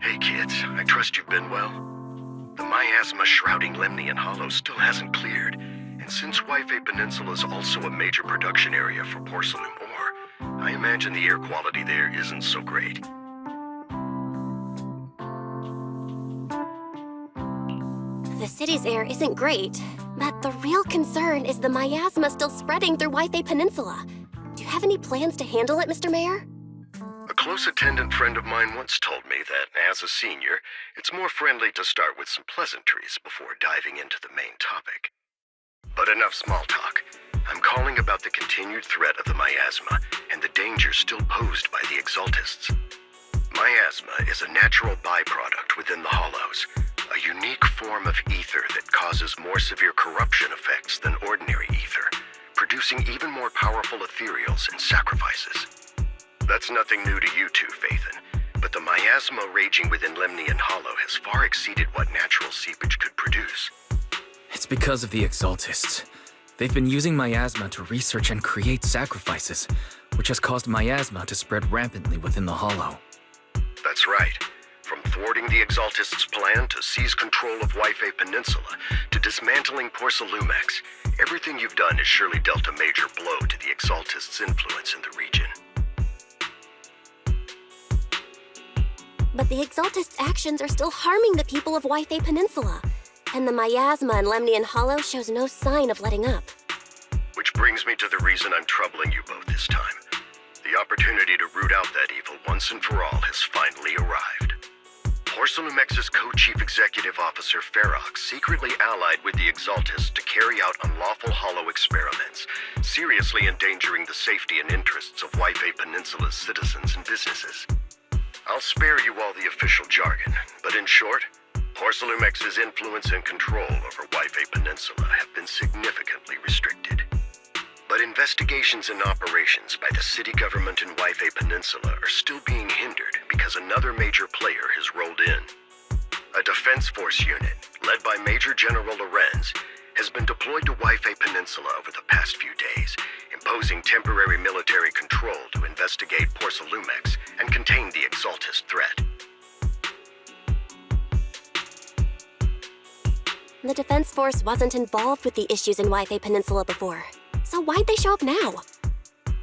Hey kids, I trust you've been well. The miasma shrouding Lemnian Hollow still hasn't cleared, and since Wi-Fi Peninsula is also a major production area for porcelain ore, I imagine the air quality there isn't so great. The city's air isn't great, but the real concern is the miasma still spreading through Wi-Fi Peninsula. Do you have any plans to handle it, Mr. Mayor? A close attendant friend of mine once told me that, as a senior, it's more friendly to start with some pleasantries before diving into the main topic. But enough small talk. I'm calling about the continued threat of the miasma and the danger still posed by the Exaltists. Miasma is a natural byproduct within the Hollows, a unique form of ether that causes more severe corruption effects than ordinary ether, producing even more powerful ethereals and sacrifices. That's nothing new to you two, Phaethon, but the miasma raging within Lemnian Hollow has far exceeded what natural seepage could produce. It's because of the Exaltists. They've been using miasma to research and create sacrifices, which has caused miasma to spread rampantly within the Hollow. That's right. From thwarting the Exaltists' plan to seize control of Wi-Fi Peninsula to dismantling Porcelumex, everything you've done has surely dealt a major blow to the Exaltists' influence in the region. But the Exaltists' actions are still harming the people of Wi-Fi Peninsula, and the miasma in Lemnian Hollow shows no sign of letting up. Which brings me to the reason I'm troubling you both this time. The opportunity to root out that evil once and for all has finally arrived. Porcelumex's co-chief executive officer Ferox secretly allied with the Exaltists to carry out unlawful hollow experiments, seriously endangering the safety and interests of Wi-Fi Peninsula's citizens and businesses. I'll spare you all the official jargon, but in short, Porcelumex's influence and control over Wi-Fi Peninsula have been significantly restricted. But investigations and operations by the city government in Wi-Fi Peninsula are still being hindered because another major player has rolled in. A defense force unit, led by Major General Lorenz, has been deployed to Wi-Fi Peninsula over the past few days, imposing temporary military control to investigate Porcelumex and contain the Exaltist threat. The Defense Force wasn't involved with the issues in Wi-Fi Peninsula before, so why'd they show up now?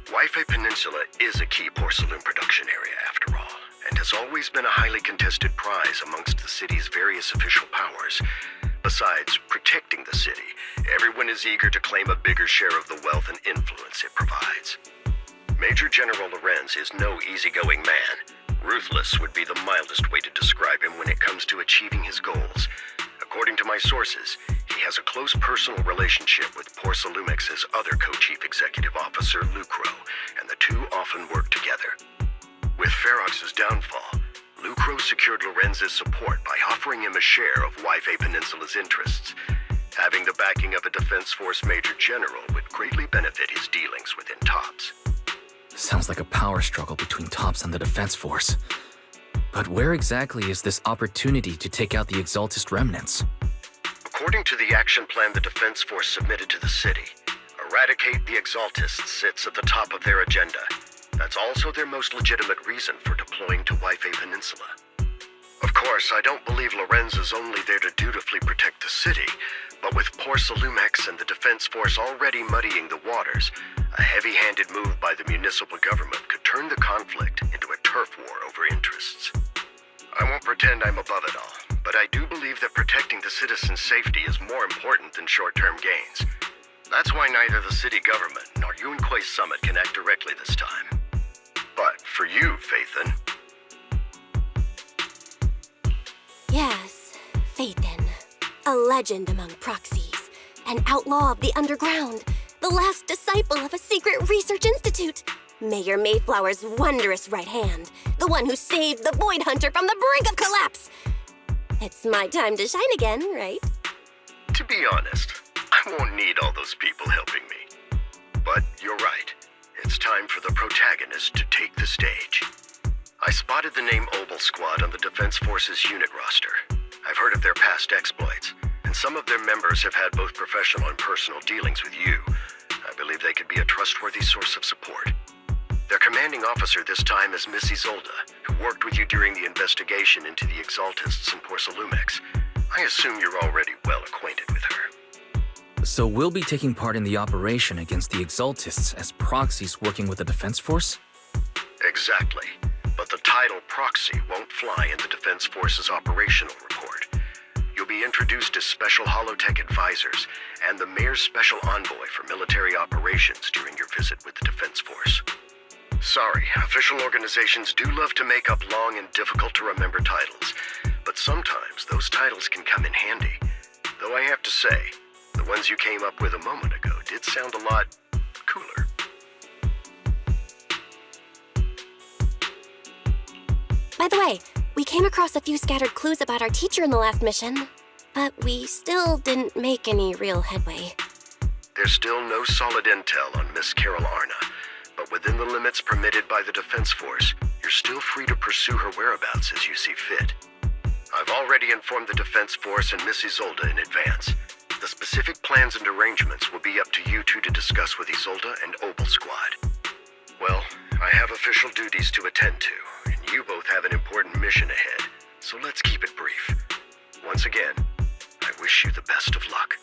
Wi-Fi Peninsula is a key porcelain production area, after all, and has always been a highly contested prize amongst the city's various official powers. Besides protecting the city, everyone is eager to claim a bigger share of the wealth and influence it provides. Major General Lorenz is no easygoing man. Ruthless would be the mildest way to describe him when it comes to achieving his goals. According to my sources, he has a close personal relationship with Porcelumex's other co-chief executive officer, Lucro, and the two often work together. With Ferox's downfall, Lucro secured Lorenz's support by offering him a share of Wi-Fi Peninsula's interests. Having the backing of a Defense Force Major General would greatly benefit his dealings within TOPS. Sounds like a power struggle between TOPS and the Defense Force. But where exactly is this opportunity to take out the Exaltist remnants? According to the action plan the Defense Force submitted to the city, eradicate the Exaltists sits at the top of their agenda. That's also their most legitimate reason for deploying to Wi-Fi Peninsula. Of course, I don't believe Lorenz is only there to dutifully protect the city, but with Porcelumex and the Defense Force already muddying the waters, a heavy-handed move by the municipal government could turn the conflict into a turf war over interests. I won't pretend I'm above it all, but I do believe that protecting the citizens' safety is more important than short-term gains. That's why neither the city government nor Yunque's summit can act directly this time. But for you, Phaethon... Yes, Phaethon. A legend among proxies. An outlaw of the underground. The last disciple of a secret research institute. Mayor Mayflower's wondrous right hand. The one who saved the Void Hunter from the brink of collapse. It's my time to shine again, right? To be honest, I won't need all those people helping me. But you're right. It's time for the protagonist to take the stage. I spotted the name Obel Squad on the Defense Force's unit roster. I've heard of their past exploits, and some of their members have had both professional and personal dealings with you. I believe they could be a trustworthy source of support. Their commanding commanding officer this time is Miss Isolde, who worked with you during the investigation into the Exaltists in Porcelumex. I assume you're already well acquainted with her. So we'll be taking part in the operation against the Exaltists as proxies working with the Defense Force? Exactly. But the title proxy won't fly in the Defense Force's operational report. You'll be introduced as Special Holotech Advisors and the Mayor's Special Envoy for Military Operations during your visit with the Defense Force. Sorry, official organizations do love to make up long and difficult-to-remember titles, but sometimes those titles can come in handy. Though I have to say, the ones you came up with a moment ago did sound a lot cooler. By the way, we came across a few scattered clues about our teacher in the last mission, but we still didn't make any real headway. There's still no solid intel on Miss Carol Arna, but within the limits permitted by the Defense Force, you're still free to pursue her whereabouts as you see fit. I've already informed the Defense Force and Miss Isolde in advance. The specific plans and arrangements will be up to you two to discuss with Isolde and Obel Squad. Well, I have official duties to attend to, and you both have an important mission ahead, so let's keep it brief. Once again, I wish you the best of luck.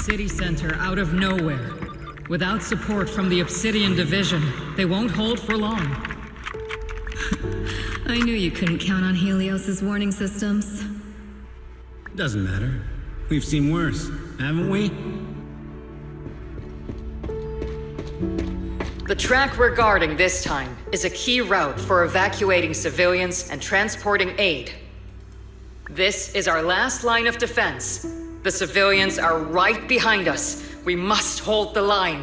City center out of nowhere. Without support from the Obsidian Division, they won't hold for long. I knew you couldn't count on Helios's warning systems. Doesn't matter. We've seen worse, haven't we? The track we're guarding this time is a key route for evacuating civilians and transporting aid. This is our last line of defense. The civilians are right behind us. We must hold the line.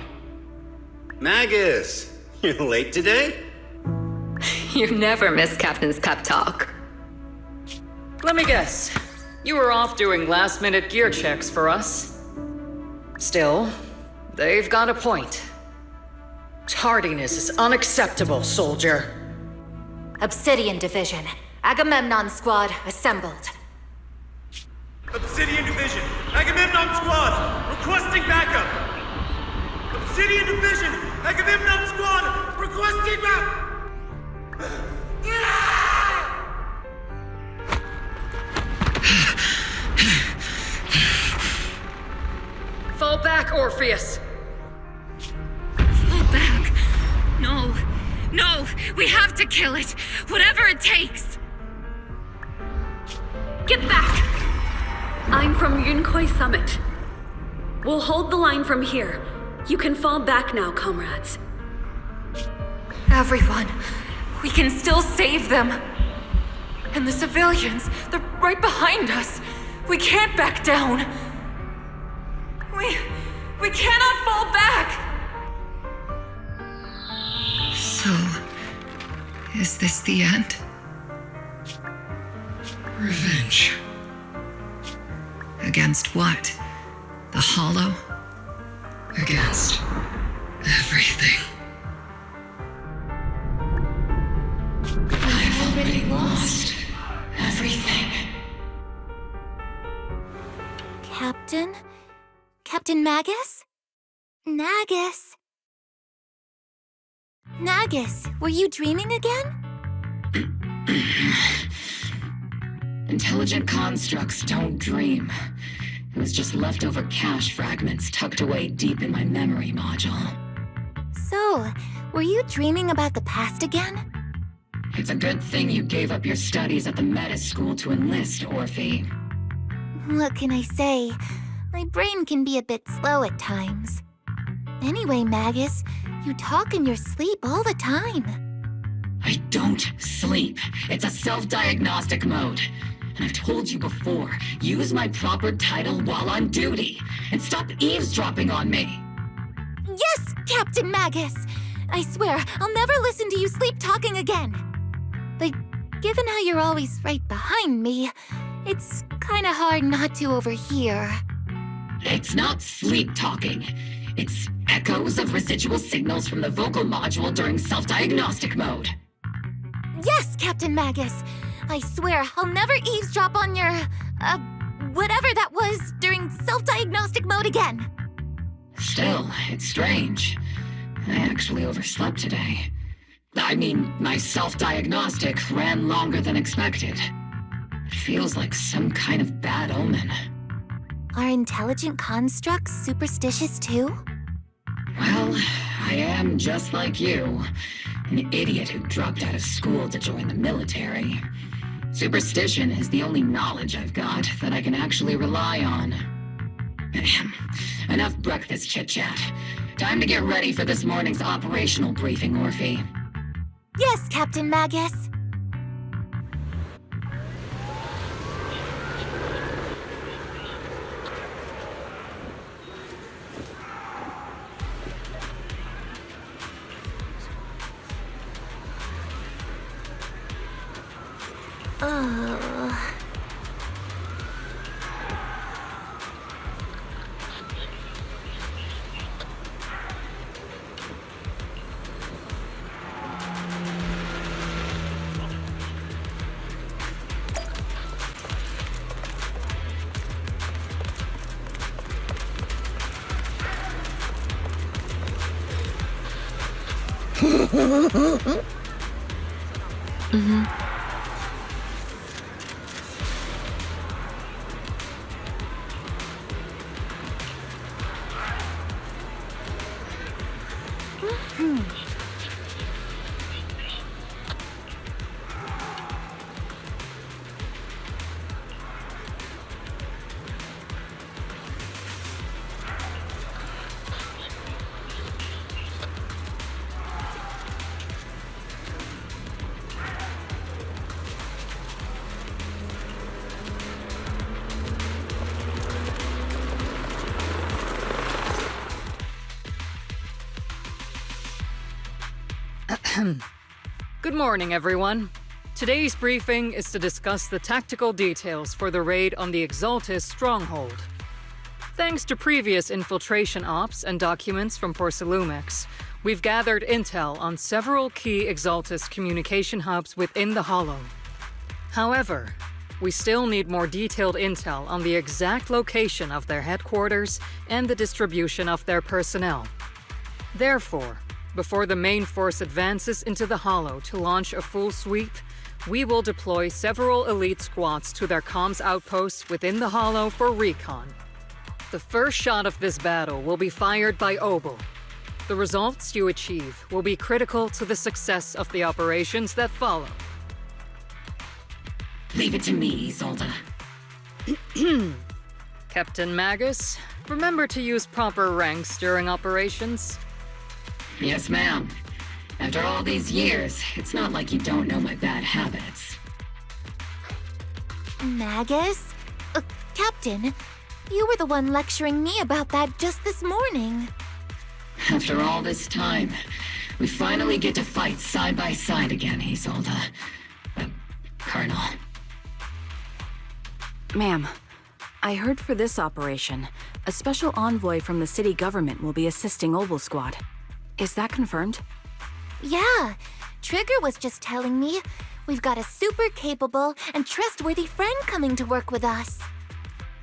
Magus, you're late today? You never miss Captain's pep talk. Let me guess. You were off doing last-minute gear checks for us. Still, they've got a point. Tardiness is unacceptable, soldier. Obsidian Division. Agamemnon Squad assembled. Obsidian Division, Agamemnon Squad, requesting backup! Obsidian Division, Agamemnon Squad, requesting Fall back, Orpheus! Fall back? No. No! We have to kill it! Whatever it takes! Get back! I'm from Yunkoi Summit. We'll hold the line from here. You can fall back now, comrades. Everyone, we can still save them. And the civilians, they're right behind us. We can't back down. We cannot fall back! So, is this the end? Revenge. Against what? The Hollow? Against everything. I've already lost everything. Captain? Captain Magus? Nagus? Nagus, were you dreaming again? Intelligent constructs don't dream. It was just leftover cache fragments tucked away deep in my memory module. So, were you dreaming about the past again? It's a good thing you gave up your studies at the Meta School to enlist, Orphe. What can I say? My brain can be a bit slow at times. Anyway, Magus, you talk in your sleep all the time. I don't sleep. It's a self-diagnostic mode. And I've told you before, use my proper title while on duty, and stop eavesdropping on me. Yes, Captain Magus! I swear, I'll never listen to you sleep talking again. But given how you're always right behind me, it's kinda hard not to overhear. It's not sleep talking. It's echoes of residual signals from the vocal module during self-diagnostic mode. Yes, Captain Magus! I swear, I'll never eavesdrop on your, whatever that was during self-diagnostic mode again. Still, it's strange. I actually overslept today. I mean, my self-diagnostic ran longer than expected. It feels like some kind of bad omen. Are intelligent constructs superstitious too? Well, I am just like you. An idiot who dropped out of school to join the military. Superstition is the only knowledge I've got that I can actually rely on. Enough breakfast chit-chat. Time to get ready for this morning's operational briefing, Orphe. Yes, Captain Magus. Good morning, everyone. Today's briefing is to discuss the tactical details for the raid on the Exaltis stronghold. Thanks to previous infiltration ops and documents from Porcelumix, we've gathered intel on several key Exaltis communication hubs within the Hollow. However, we still need more detailed intel on the exact location of their headquarters and the distribution of their personnel. Therefore, before the main force advances into the Hollow to launch a full sweep, we will deploy several elite squads to their comms outposts within the Hollow for recon. The first shot of this battle will be fired by Obel. The results you achieve will be critical to the success of the operations that follow. Leave it to me, Isolde. Captain Magus, remember to use proper ranks during operations. Yes, ma'am. After all these years, it's not like you don't know my bad habits. Magus? Captain, you were the one lecturing me about that just this morning. After all this time, we finally get to fight side by side again, Isolde. Colonel. Ma'am, I heard for this operation, a special envoy from the city government will be assisting Obel Squad. Is that confirmed? Yeah, Trigger was just telling me we've got a super capable and trustworthy friend coming to work with us.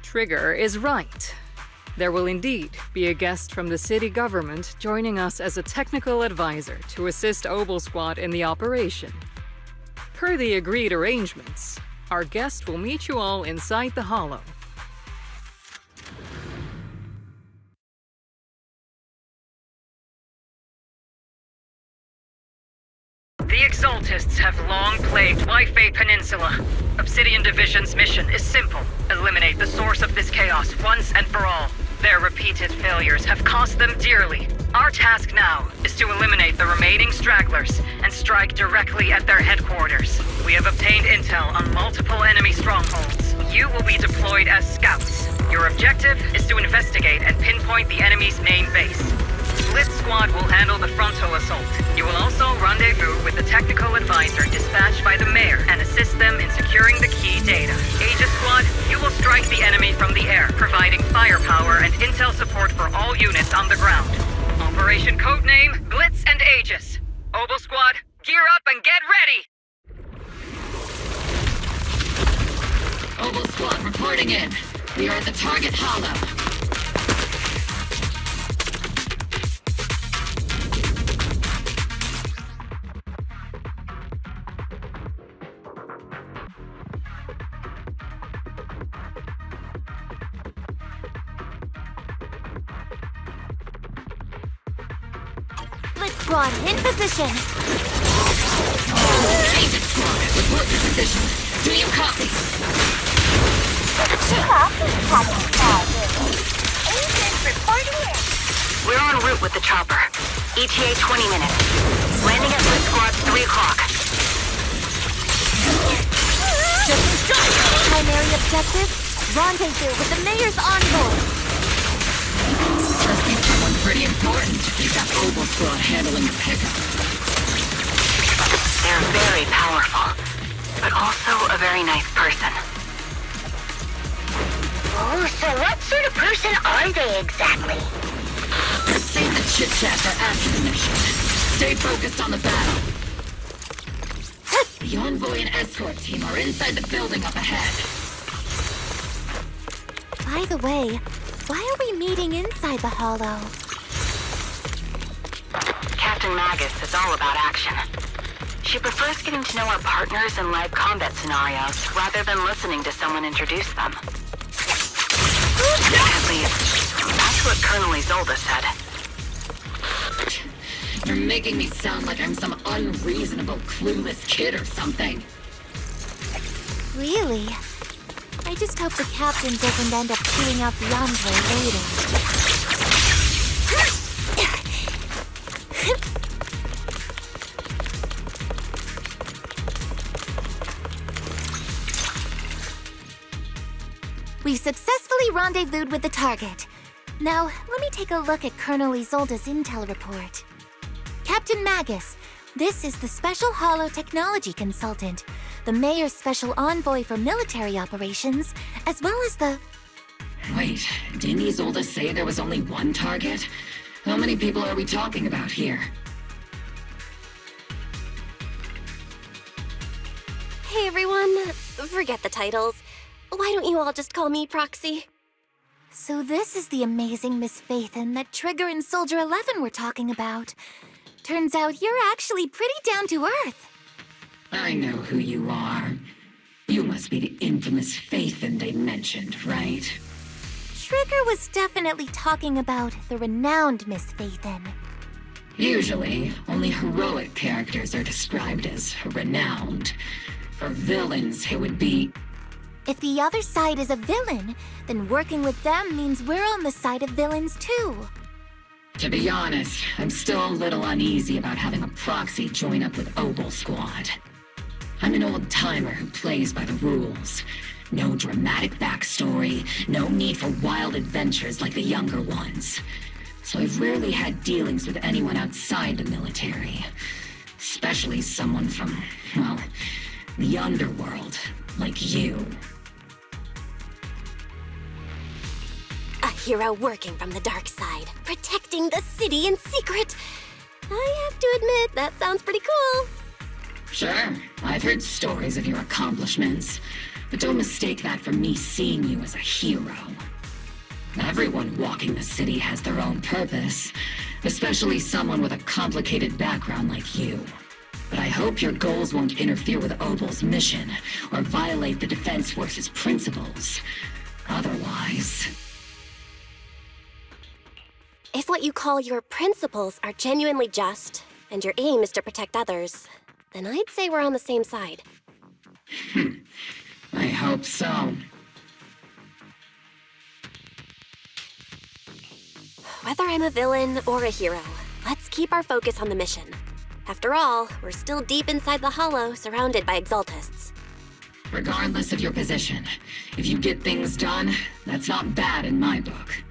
Trigger is right. There will indeed be a guest from the city government joining us as a technical advisor to assist Obel Squad in the operation. Per the agreed arrangements, our guest will meet you all inside the Hollow. The Exaltists have long plagued Wi-Fi Peninsula. Obsidian Division's mission is simple. Eliminate the source of this chaos once and for all. Their repeated failures have cost them dearly. Our task now is to eliminate the remaining stragglers and strike directly at their headquarters. We have obtained intel on multiple enemy strongholds. You will be deployed as scouts. Your objective is to investigate and pinpoint the enemy's main base. Blitz Squad will handle the frontal assault. You will also rendezvous with the technical advisor dispatched by the mayor and assist them in securing the key data. Aegis Squad, you will strike the enemy from the air, providing firepower and intel support for all units on the ground. Operation codename Blitz and Aegis. Obel Squad, gear up and get ready! Obel Squad reporting in. We are at the target hollow. Squad, in position! Aegis Squad, report your position. Do you copy? Aegis reporting in. We're en route with the chopper. ETA 20 minutes. Landing at Blitz Squad 3 o'clock. Just instructions! Primary objective, rendezvous with the mayor's envoy. Must be someone pretty important if you've got Obel Squad handling the pickup. They're very powerful, but also a very nice person. Oh, so what sort of person are they exactly? Save the chit-chat for after the mission. Stay focused on the battle. The envoy and escort team are inside the building up ahead. By the way, why are we meeting inside the Hollow? Captain Magus is all about action. She prefers getting to know our partners in live combat scenarios rather than listening to someone introduce them. At least, that's what Colonel Isolde said. You're making me sound like I'm some unreasonable, clueless kid or something. Really? I just hope the captain doesn't end up chewing out the envoy later. We've successfully rendezvoused with the target. Now, let me take a look at Colonel Isolde's intel report. Captain Magus, this is the Special Hollow Technology Consultant, the Mayor's Special Envoy for Military Operations, as well as the... Wait, didn't Isolde say there was only one target? How many people are we talking about here? Hey everyone, forget the titles. Why don't you all just call me Proxy? So this is the amazing Miss Phaethon that Trigger and Soldier 11 were talking about. Turns out you're actually pretty down to earth. I know who you are. You must be the infamous Phaethon they mentioned, right? Trigger was definitely talking about the renowned Miss Phaethon. Usually, only heroic characters are described as renowned. For villains, it would be... If the other side is a villain, then working with them means we're on the side of villains too. To be honest, I'm still a little uneasy about having a proxy join up with Obel Squad. I'm an old-timer who plays by the rules. No dramatic backstory, no need for wild adventures like the younger ones. So I've rarely had dealings with anyone outside the military. Especially someone from, well, the underworld, like you. A hero working from the dark side, protecting the city in secret. I have to admit, that sounds pretty cool. Sure, I've heard stories of your accomplishments, but don't mistake that for me seeing you as a hero. Everyone walking the city has their own purpose, especially someone with a complicated background like you. But I hope your goals won't interfere with Obel's mission, or violate the Defense Force's principles. Otherwise... If what you call your principles are genuinely just, and your aim is to protect others, then I'd say we're on the same side. I hope so. Whether I'm a villain or a hero, let's keep our focus on the mission. After all, we're still deep inside the Hollow, surrounded by Exaltists. Regardless of your position, if you get things done, that's not bad in my book.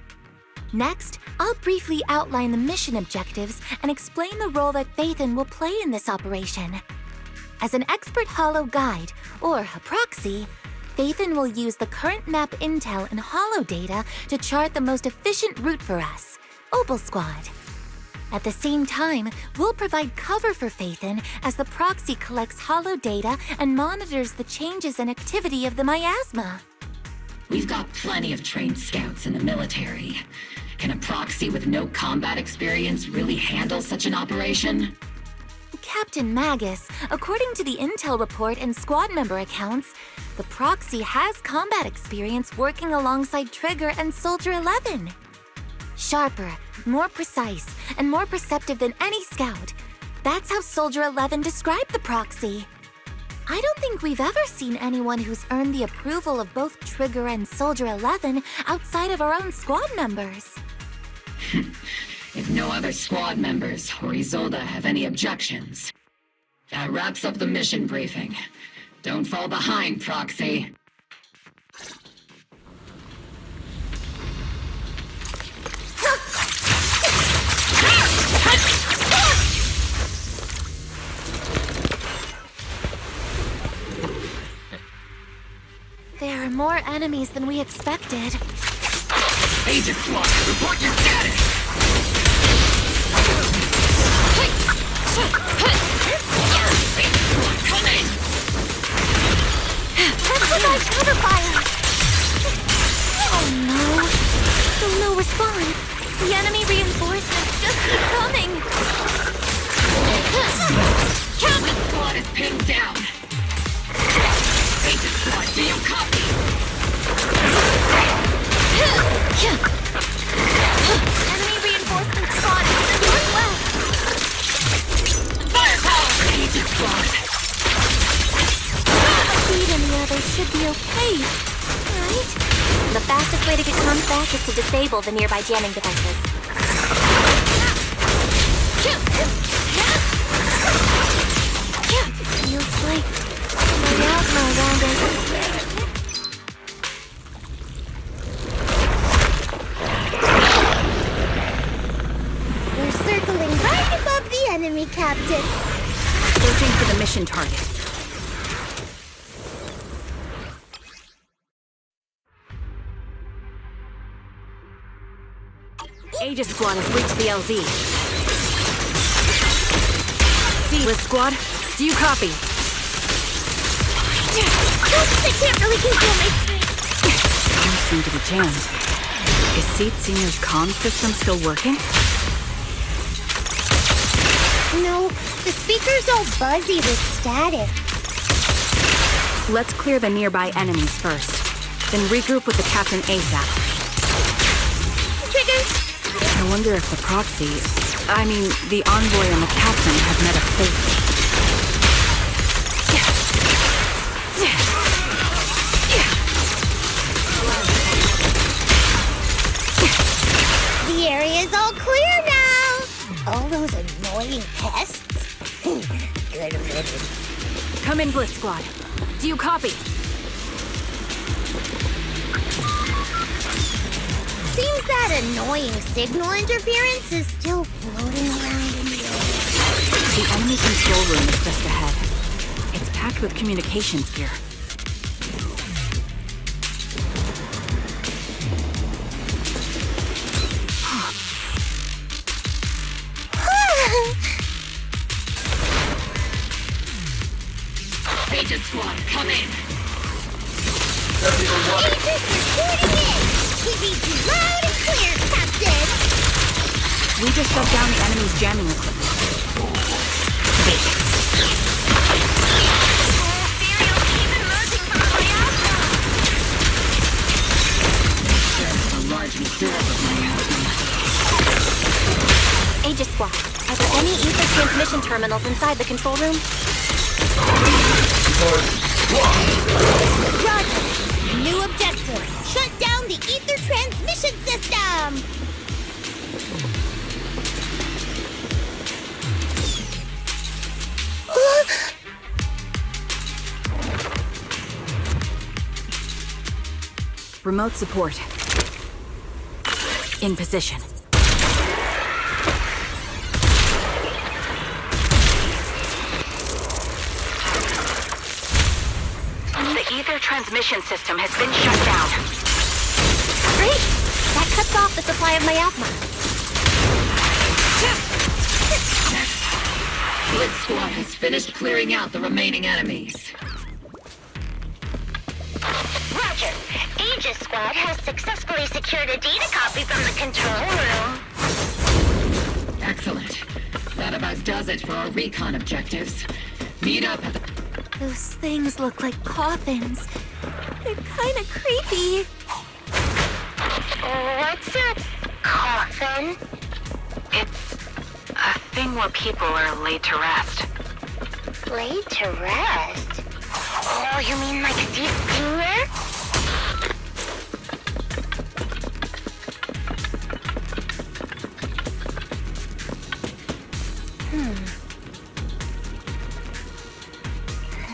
Next, I'll briefly outline the mission objectives and explain the role that Phaethon will play in this operation. As an expert Hollow guide, or a proxy, Phaethon will use the current map intel and Hollow data to chart the most efficient route for us, Obel Squad. At the same time, we'll provide cover for Phaethon as the proxy collects Hollow data and monitors the changes and activity of the miasma. We've got plenty of trained scouts in the military. Can a proxy with no combat experience really handle such an operation? Captain Magus, according to the intel report and squad member accounts, the proxy has combat experience working alongside Trigger and Soldier 11. Sharper, more precise, and more perceptive than any scout. That's how Soldier 11 described the proxy. I don't think we've ever seen anyone who's earned the approval of both Trigger and Soldier 11 outside of our own squad members. If no other squad members or Isolde have any objections, that wraps up the mission briefing. Don't fall behind, Proxy. There are more enemies than we expected. Agent Squad, report your status! Coming! That's with our cover fire! Oh no! Still no response. The enemy reinforcements just keep coming! Agent Squad is pinned down! Agent Squad, do you copy? Enemy reinforcements spotted to the northwest! Firepower! Agent Squad! Speed and the others should be okay, right? The fastest way to get comms back is to disable the nearby jamming devices. Feels like miasma around us. We're circling right above the enemy, Captain. Searching for the mission target. Aegis Squad has reached the LZ. Seedless Squad, do you copy? I can't really control my strength. Things seem to be jammed. Is Seed Senior's comm system still working? No, the speaker's all buzzy with static. Let's clear the nearby enemies first, then regroup with the Captain ASAP. Triggers! I wonder if the proxy, the envoy and the captain have met a fate. The area's all clear now! All those annoying pests? Good riddance. Come in, Blitz Squad. Do you copy? Seems that annoying signal interference is still floating around in the air. The enemy control room is just ahead. It's packed with communications gear. Agent Squad, come in! Agents reporting in! We read you loud and clear, Captain! We just shut down the enemy's jamming equipment. There's a large reserve of miasma. Aegis Squad, are there any ether transmission terminals inside the control room? Roger! New objective! Shut down the ether transmission system! Remote support. In position. The ether transmission system has been shut down. Great! That cuts off the supply of miasma. Blitz Squad has finished clearing out the remaining enemies. Roger. Aegis Squad has successfully secured a data copy from the control room. Excellent. That about does it for our recon objectives. Meet up at the... Those things look like coffins. They're kinda creepy. What's a coffin? It's a thing where people are laid to rest. Laid to rest? Oh, you mean like Steve Finger?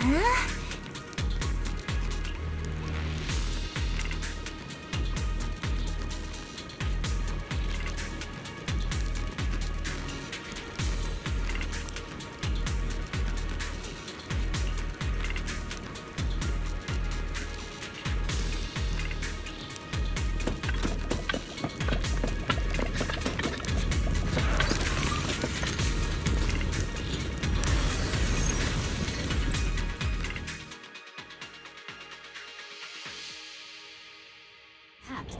Huh?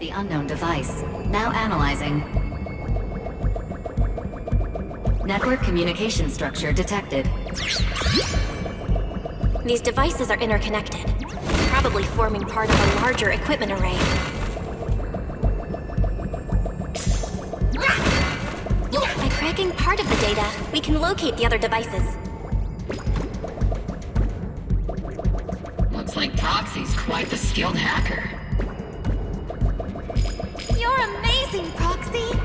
The unknown device. Now analyzing. Network communication structure detected. These devices are interconnected, probably forming part of a larger equipment array. By cracking part of the data, we can locate the other devices. Looks like Proxy's quite the skilled hacker. You're amazing, Proxy!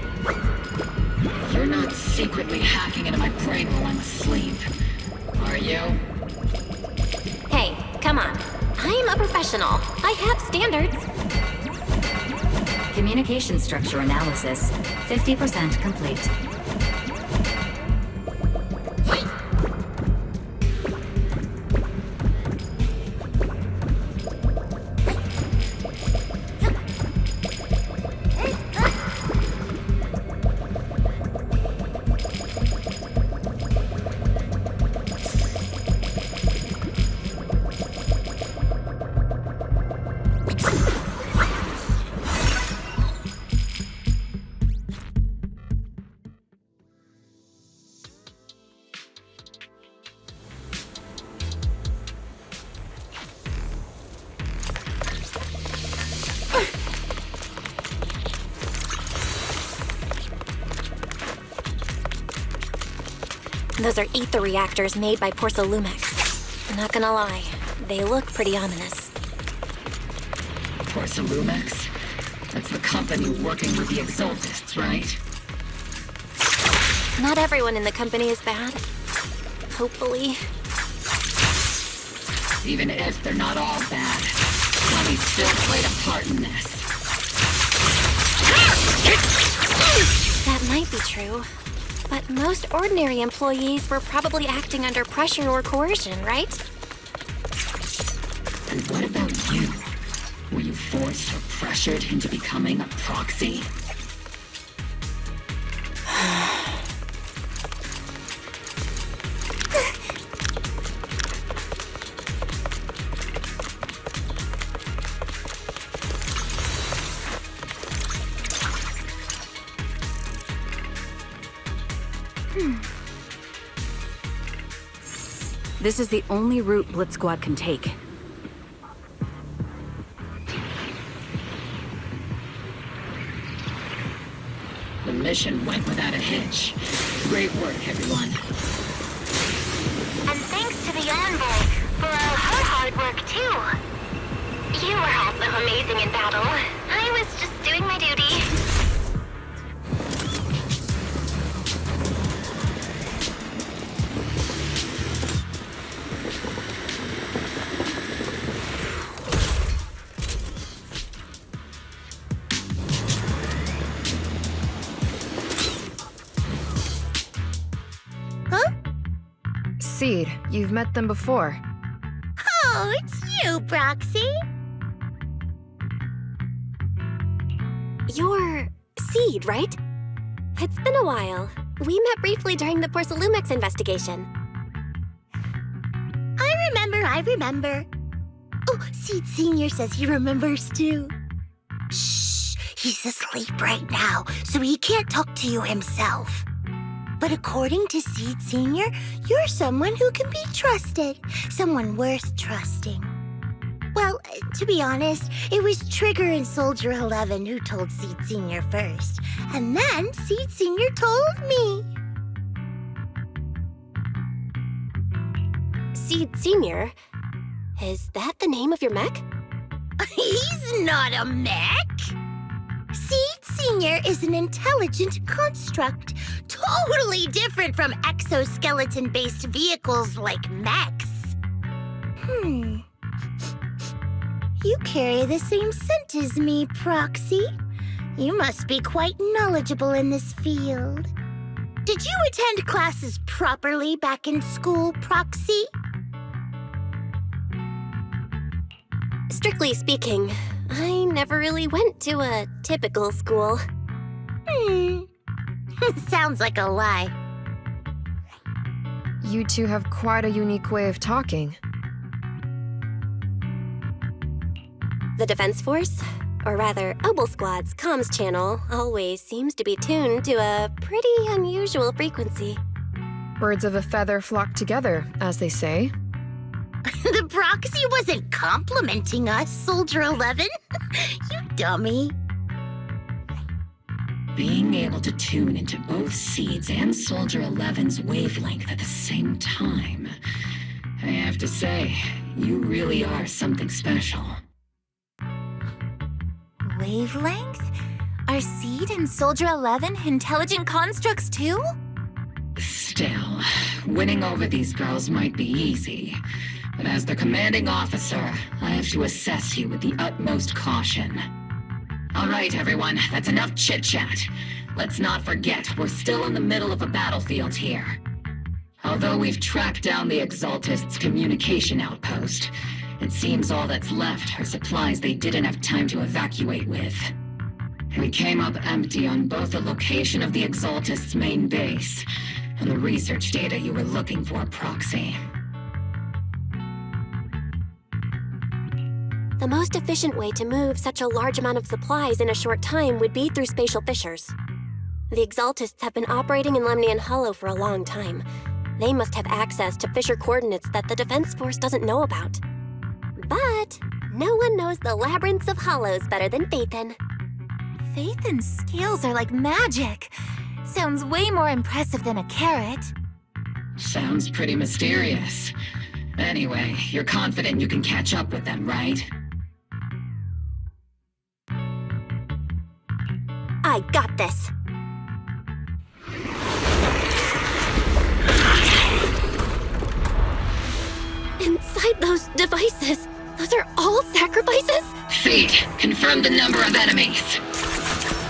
You're not secretly hacking into my brain while I'm asleep, are you? Hey, come on. I'm a professional. I have standards. Communication structure analysis. 50% complete. Those are ether reactors made by Porcelumex. I'm not gonna lie, they look pretty ominous. Porcelumex? That's the company working with the Exaltists, right? Not everyone in the company is bad. Hopefully. Even if they're not all bad, Tommy still played a part in this. That might be true. But most ordinary employees were probably acting under pressure or coercion, right? And what about you? Were you forced or pressured into becoming a proxy? This is the only route Blitz Squad can take. The mission went without a hitch. Great work, everyone. And thanks to the envoy for all her hard work, too. You were also amazing in battle. I was just doing my duty. Seed, you've met them before. Oh, it's you, Proxy. You're Seed, right? It's been a while. We met briefly during the Porcelumex investigation. I remember. Oh, Seed Sr. says he remembers too. Shh, he's asleep right now, so he can't talk to you himself. But according to Seed Sr., you're someone who can be trusted. Someone worth trusting. Well, to be honest, it was Trigger and Soldier 11 who told Seed Sr. first. And then Seed Sr. told me. Seed Sr.? Is that the name of your mech? He's not a mech. Seed Sr. is an intelligent construct, totally different from exoskeleton-based vehicles like mechs. You carry the same scent as me, Proxy. You must be quite knowledgeable in this field. Did you attend classes properly back in school, Proxy? Strictly speaking, I never really went to a typical school. Sounds like a lie. You two have quite a unique way of talking. The Defense Force, or rather, Obel Squad's comms channel, always seems to be tuned to a pretty unusual frequency. Birds of a feather flock together, as they say. The Proxy wasn't complimenting us, Soldier 11. You dummy. Being able to tune into both Seed's and Soldier 11's wavelength at the same time. I have to say, you really are something special. Wavelength? Are Seed and Soldier 11 intelligent constructs too? Still, winning over these girls might be easy. But as their commanding officer, I have to assess you with the utmost caution. All right, everyone, that's enough chit-chat. Let's not forget, we're still in the middle of a battlefield here. Although we've tracked down the Exaltists' communication outpost, it seems all that's left are supplies they didn't have time to evacuate with. We came up empty on both the location of the Exaltists' main base and the research data you were looking for, Proxy. The most efficient way to move such a large amount of supplies in a short time would be through spatial fissures. The Exaltists have been operating in Lemnian Hollow for a long time. They must have access to fissure coordinates that the Defense Force doesn't know about. But no one knows the labyrinths of hollows better than Phaethon. Phaethon's skills are like magic. Sounds way more impressive than a carrot. Sounds pretty mysterious. Anyway, you're confident you can catch up with them, right? I got this. Inside those devices, Those are all sacrifices? Feed. Confirm the number of enemies.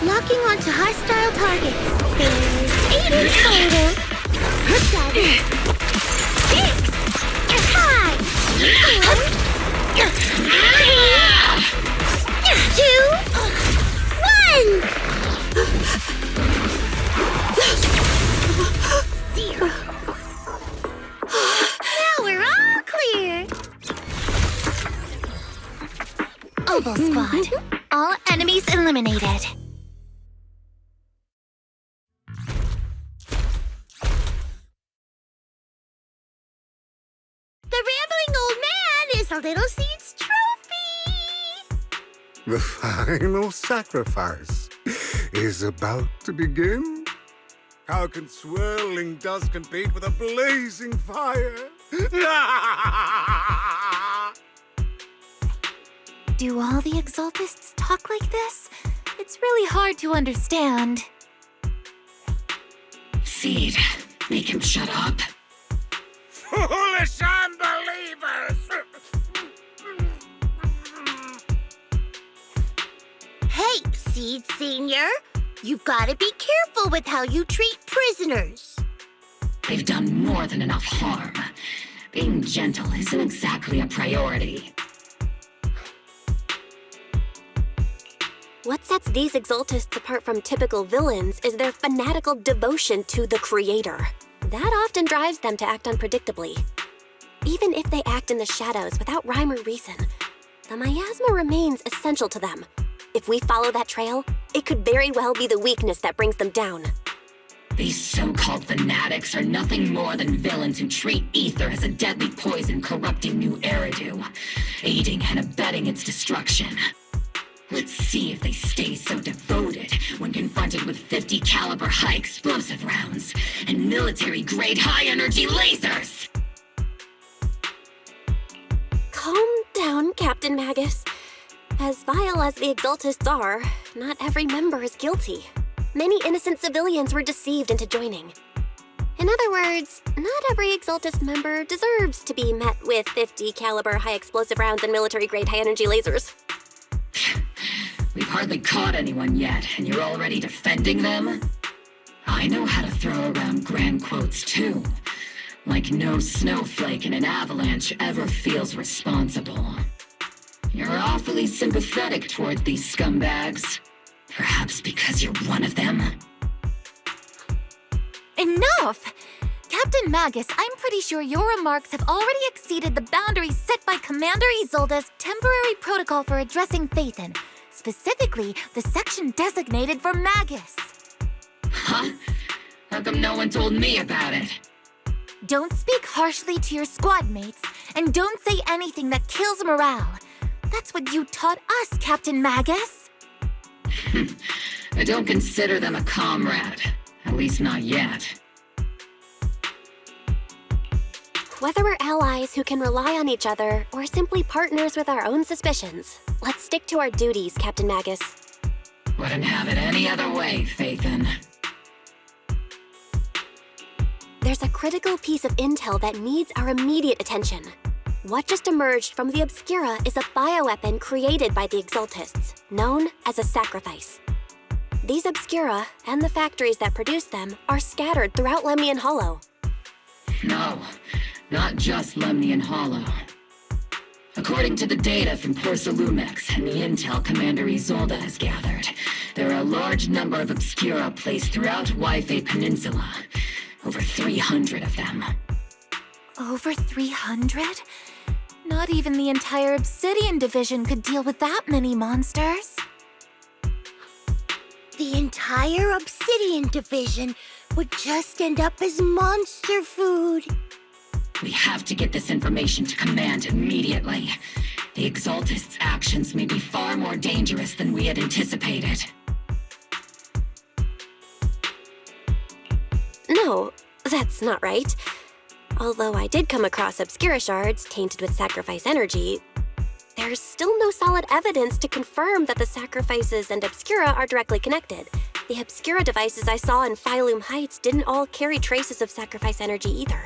Locking onto hostile targets. There's 8 in total. 7, 6, 5, 4, 3, 2, 1. 0. Now we're all clear. Oval Squad. All enemies eliminated. The rambling old man is a little seed's trophy. The final sacrifice is about to begin. How can swirling dust compete with a blazing fire? Do all the Exaltists talk like this? It's really hard to understand. Seed, make him shut up. Foolish unbelievers! Hey, Seed Senior. You've got to be careful with how you treat prisoners. They've done more than enough harm. Being gentle isn't exactly a priority. What sets these Exaltists apart from typical villains is their fanatical devotion to the Creator. That often drives them to act unpredictably. Even if they act in the shadows without rhyme or reason, the miasma remains essential to them. If we follow that trail, it could very well be the weakness that brings them down. These so-called fanatics are nothing more than villains who treat ether as a deadly poison corrupting new Eridu, aiding and abetting its destruction. Let's see if they stay so devoted when confronted with 50 caliber high explosive rounds and military-grade high-energy lasers! Calm down, Captain Magus. As vile as the Exaltists are, not every member is guilty. Many innocent civilians were deceived into joining. In other words, not every Exaltist member deserves to be met with 50 caliber high explosive rounds and military-grade high-energy lasers. We've hardly caught anyone yet, and you're already defending them? I know how to throw around grand quotes, too. Like no snowflake in an avalanche ever feels responsible. You're awfully sympathetic towards these scumbags. Perhaps because you're one of them? Enough! Captain Magus, I'm pretty sure your remarks have already exceeded the boundaries set by Commander Isolde's temporary protocol for addressing Phaethon. Specifically, the section designated for Magus. Huh? How come no one told me about it? Don't speak harshly to your squad mates, and don't say anything that kills morale. That's what you taught us, Captain Magus. I don't consider them a comrade. At least not yet. Whether we're allies who can rely on each other, or simply partners with our own suspicions, let's stick to our duties, Captain Magus. Wouldn't have it any other way, Phaethon. There's a critical piece of intel that needs our immediate attention. What just emerged from the Obscura is a bioweapon created by the Exaltists, known as a sacrifice. These Obscura, and the factories that produce them, are scattered throughout Lemnian Hollow. No, not just Lemnian Hollow. According to the data from Porcelumex and the intel Commander Isolde has gathered, there are a large number of Obscura placed throughout Yphae Peninsula. Over 300 of them. Over 300? Not even the entire Obsidian Division could deal with that many monsters. The entire Obsidian Division would just end up as monster food. We have to get this information to Command immediately. The Exaltists' actions may be far more dangerous than we had anticipated. No, that's not right. Although I did come across Obscura shards tainted with sacrifice energy, there's still no solid evidence to confirm that the sacrifices and Obscura are directly connected. The Obscura devices I saw in Phylum Heights didn't all carry traces of sacrifice energy either.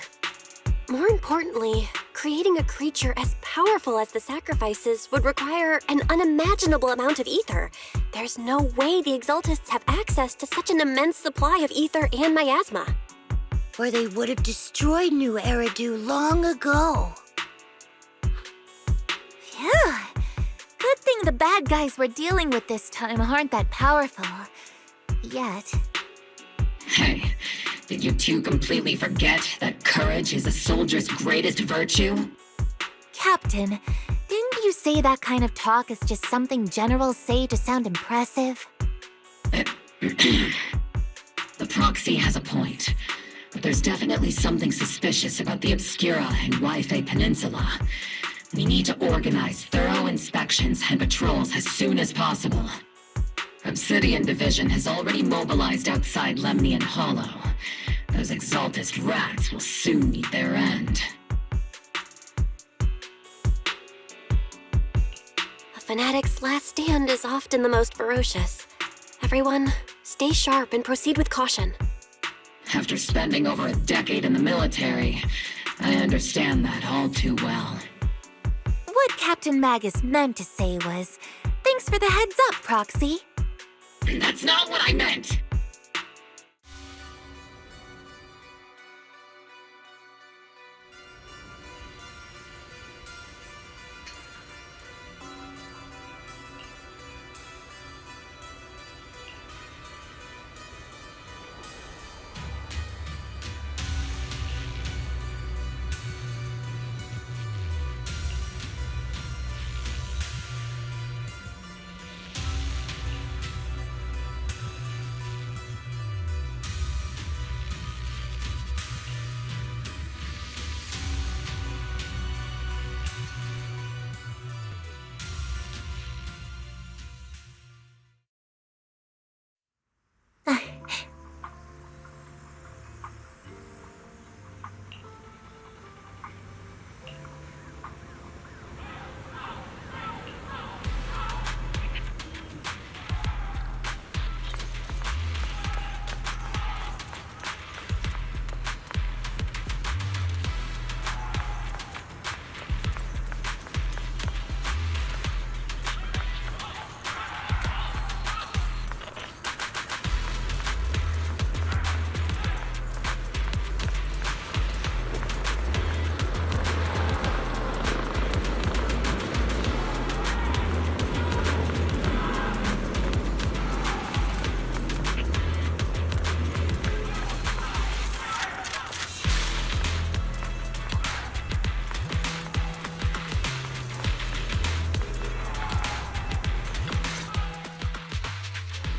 More importantly, creating a creature as powerful as the sacrifices would require an unimaginable amount of ether. There's no way the Exaltists have access to such an immense supply of ether and miasma. Or they would have destroyed New Eridu long ago. Phew. Good thing the bad guys we're dealing with this time aren't that powerful. Yet. Hey, did you two completely forget that courage is a soldier's greatest virtue? Captain, didn't you say that kind of talk is just something generals say to sound impressive? The proxy has a point, but there's definitely something suspicious about the Obscura and Wi-Fi Peninsula. We need to organize thorough inspections and patrols as soon as possible. Obsidian Division has already mobilized outside Lemnian Hollow. Those Exaltist rats will soon meet their end. A fanatic's last stand is often the most ferocious. Everyone, stay sharp and proceed with caution. After spending over a decade in the military, I understand that all too well. What Captain Magus meant to say was, thanks for the heads up, Proxy. That's not what I meant!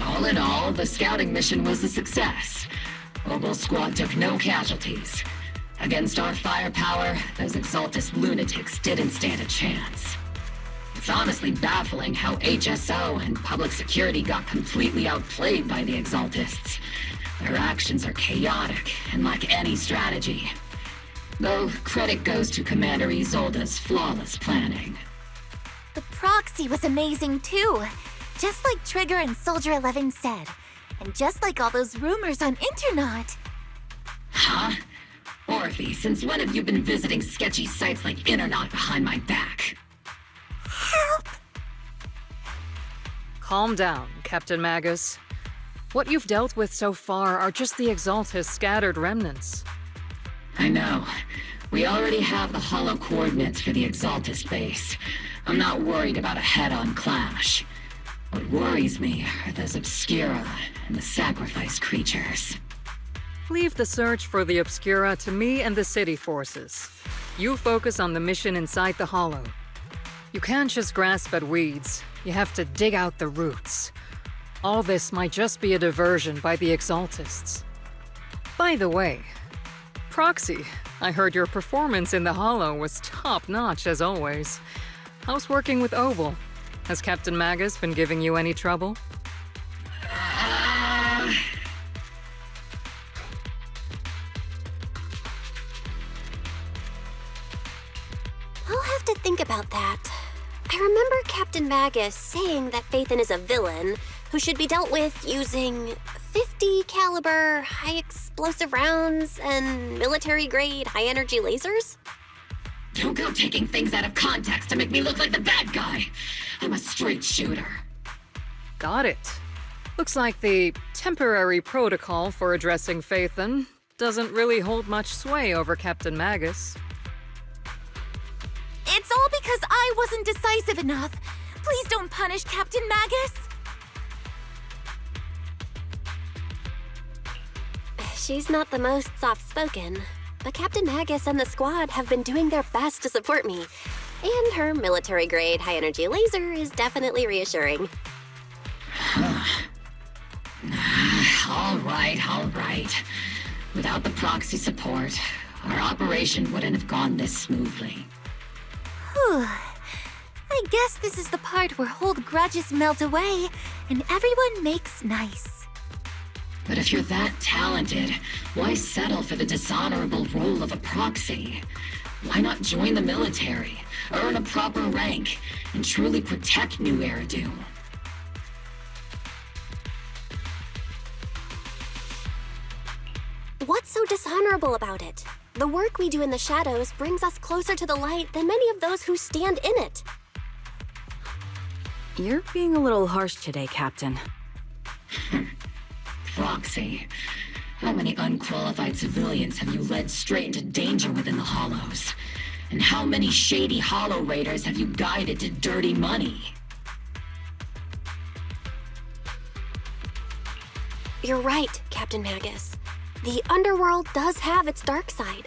All in all, the scouting mission was a success. Obel Squad took no casualties. Against our firepower, those Exaltist lunatics didn't stand a chance. It's honestly baffling how HSO and public security got completely outplayed by the Exaltists. Their actions are chaotic and lack any strategy. Though credit goes to Commander Isolde's flawless planning. The proxy was amazing too. Just like Trigger and Soldier 11 said. And just like all those rumors on Internet. Huh? Orphe, since when have you been visiting sketchy sites like Internet behind my back? Help! Calm down, Captain Magus. What you've dealt with so far are just the Exaltist scattered remnants. I know. We already have the hollow coordinates for the Exaltist base. I'm not worried about a head-on clash. What worries me are those Obscura and the sacrifice creatures. Leave the search for the Obscura to me and the city forces. You focus on the mission inside the Hollow. You can't just grasp at weeds. You have to dig out the roots. All this might just be a diversion by the Exaltists. By the way, Proxy, I heard your performance in the Hollow was top-notch as always. How's working with Obel? Has Captain Magus been giving you any trouble? I'll have to think about that. I remember Captain Magus saying that Phaethon is a villain who should be dealt with using 50 caliber, high explosive rounds, and military-grade high-energy lasers? Don't go taking things out of context to make me look like the bad guy. I'm a straight shooter. Got it. Looks like the temporary protocol for addressing Phaethon doesn't really hold much sway over Captain Magus. It's all because I wasn't decisive enough. Please don't punish Captain Magus. She's not the most soft-spoken, but Captain Magus and the squad have been doing their best to support me. And her military-grade high-energy laser is definitely reassuring. All right. Without the proxy support, our operation wouldn't have gone this smoothly. Whew. I guess this is the part where old grudges melt away and everyone makes nice. But if you're that talented, why settle for the dishonorable role of a proxy? Why not join the military, earn a proper rank, and truly protect New Eridu? What's so dishonorable about it? The work we do in the shadows brings us closer to the light than many of those who stand in it. You're being a little harsh today, Captain. Proxy. How many unqualified civilians have you led straight into danger within the Hollows? And how many shady Hollow Raiders have you guided to dirty money? You're right, Captain Magus. The underworld does have its dark side,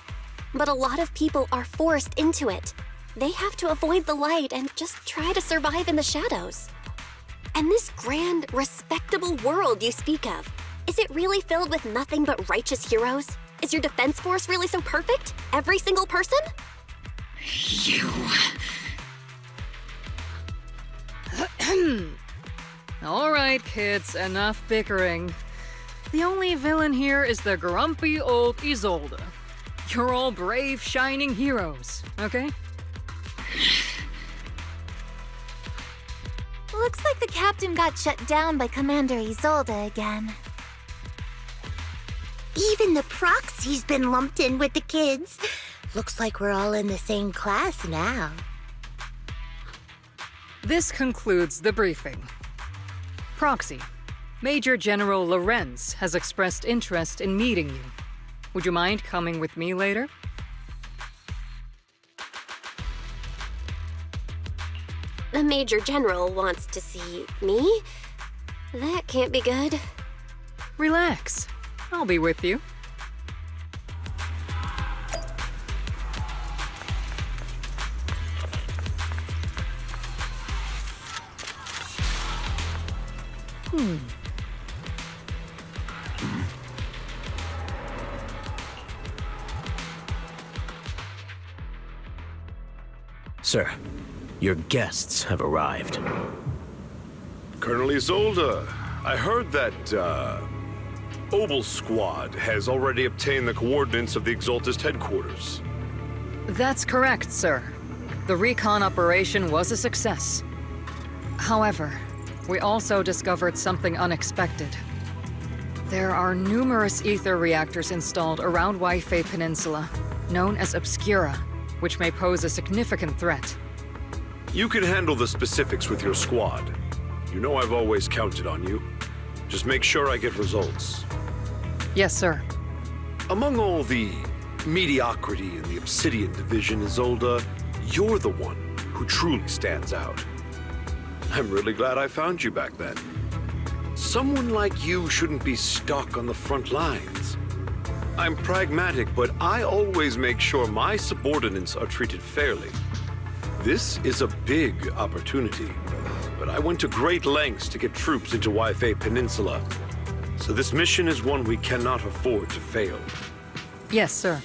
but a lot of people are forced into it. They have to avoid the light and just try to survive in the shadows. And this grand, respectable world you speak of, is it really filled with nothing but righteous heroes? Is your defense force really so perfect? Every single person? You... All right, kids, enough bickering. The only villain here is the grumpy old Isolde. You're all brave, shining heroes, okay? Looks like the captain got shut down by Commander Isolde again. Even the proxy's been lumped in with the kids. Looks like we're all in the same class now. This concludes the briefing. Proxy, Major General Lorenz has expressed interest in meeting you. Would you mind coming with me later? The Major General wants to see me? That can't be good. Relax. I'll be with you. Sir, your guests have arrived. Colonel Isolde, I heard that, Obel Squad has already obtained the coordinates of the Exaltist headquarters. That's correct, sir. The recon operation was a success. However, we also discovered something unexpected. There are numerous ether reactors installed around Waifei Peninsula, known as Obscura, which may pose a significant threat. You can handle the specifics with your squad. You know I've always counted on you. Just make sure I get results. Yes, sir. Among all the mediocrity in the Obsidian Division, Isolde, you're the one who truly stands out. I'm really glad I found you back then. Someone like you shouldn't be stuck on the front lines. I'm pragmatic, but I always make sure my subordinates are treated fairly. This is a big opportunity, but I went to great lengths to get troops into Waifei Peninsula. So this mission is one we cannot afford to fail. Yes, sir.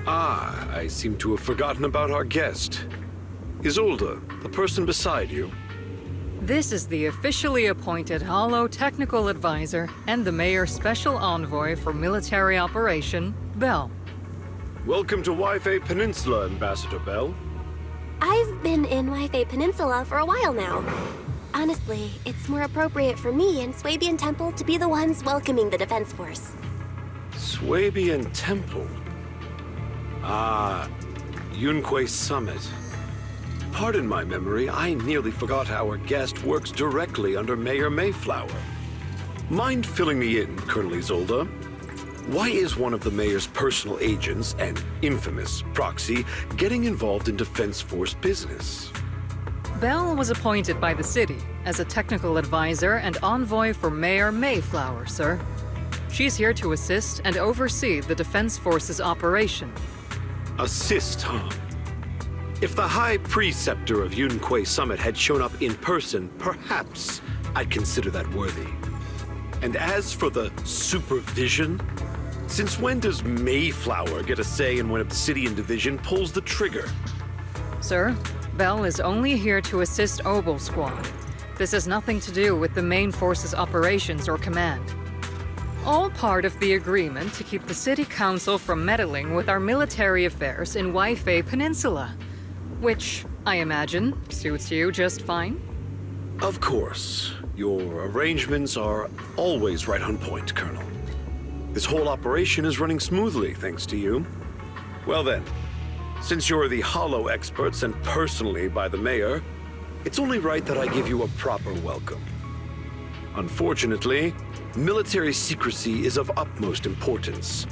Ah, I seem to have forgotten about our guest. Isolde, the person beside you. This is the officially appointed Hollow Technical Advisor and the Mayor's Special Envoy for Military Operation, Bell. Welcome to Waifei Peninsula, Ambassador Bell. I've been in Waifei Peninsula for a while now. Honestly, it's more appropriate for me and Swabian Temple to be the ones welcoming the Defense Force. Swabian Temple? Ah, Yunquay Summit. Pardon my memory, I nearly forgot our guest works directly under Mayor Mayflower. Mind filling me in, Colonel Isolde? Why is one of the mayor's personal agents, an infamous proxy, getting involved in Defense Force business? Belle was appointed by the city as a technical advisor and envoy for Mayor Mayflower, sir. She's here to assist and oversee the Defense Force's operation. Assist, huh? If the High Preceptor of Yunquay Summit had shown up in person, perhaps I'd consider that worthy. And as for the supervision, since when does Mayflower get a say in when Obsidian Division pulls the trigger? Sir, Belle is only here to assist Obel Squad. This has nothing to do with the main force's operations or command. All part of the agreement to keep the City Council from meddling with our military affairs in Waifei Peninsula. Which, I imagine, suits you just fine? Of course. Your arrangements are always right on point, Colonel. This whole operation is running smoothly, thanks to you. Well then, since you're the Holo experts and personally by the Mayor, it's only right that I give you a proper welcome. Unfortunately, military secrecy is of utmost importance.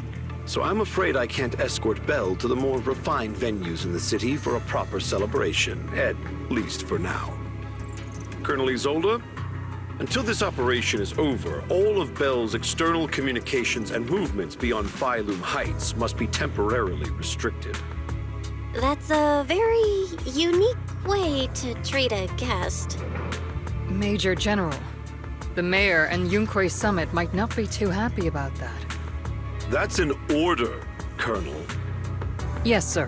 So I'm afraid I can't escort Belle to the more refined venues in the city for a proper celebration, at least for now. Colonel Isolde, until this operation is over, all of Belle's external communications and movements beyond Phylum Heights must be temporarily restricted. That's a very unique way to treat a guest. Major General, the Mayor and Yunquay Summit might not be too happy about that. That's an order, Colonel. Yes, sir.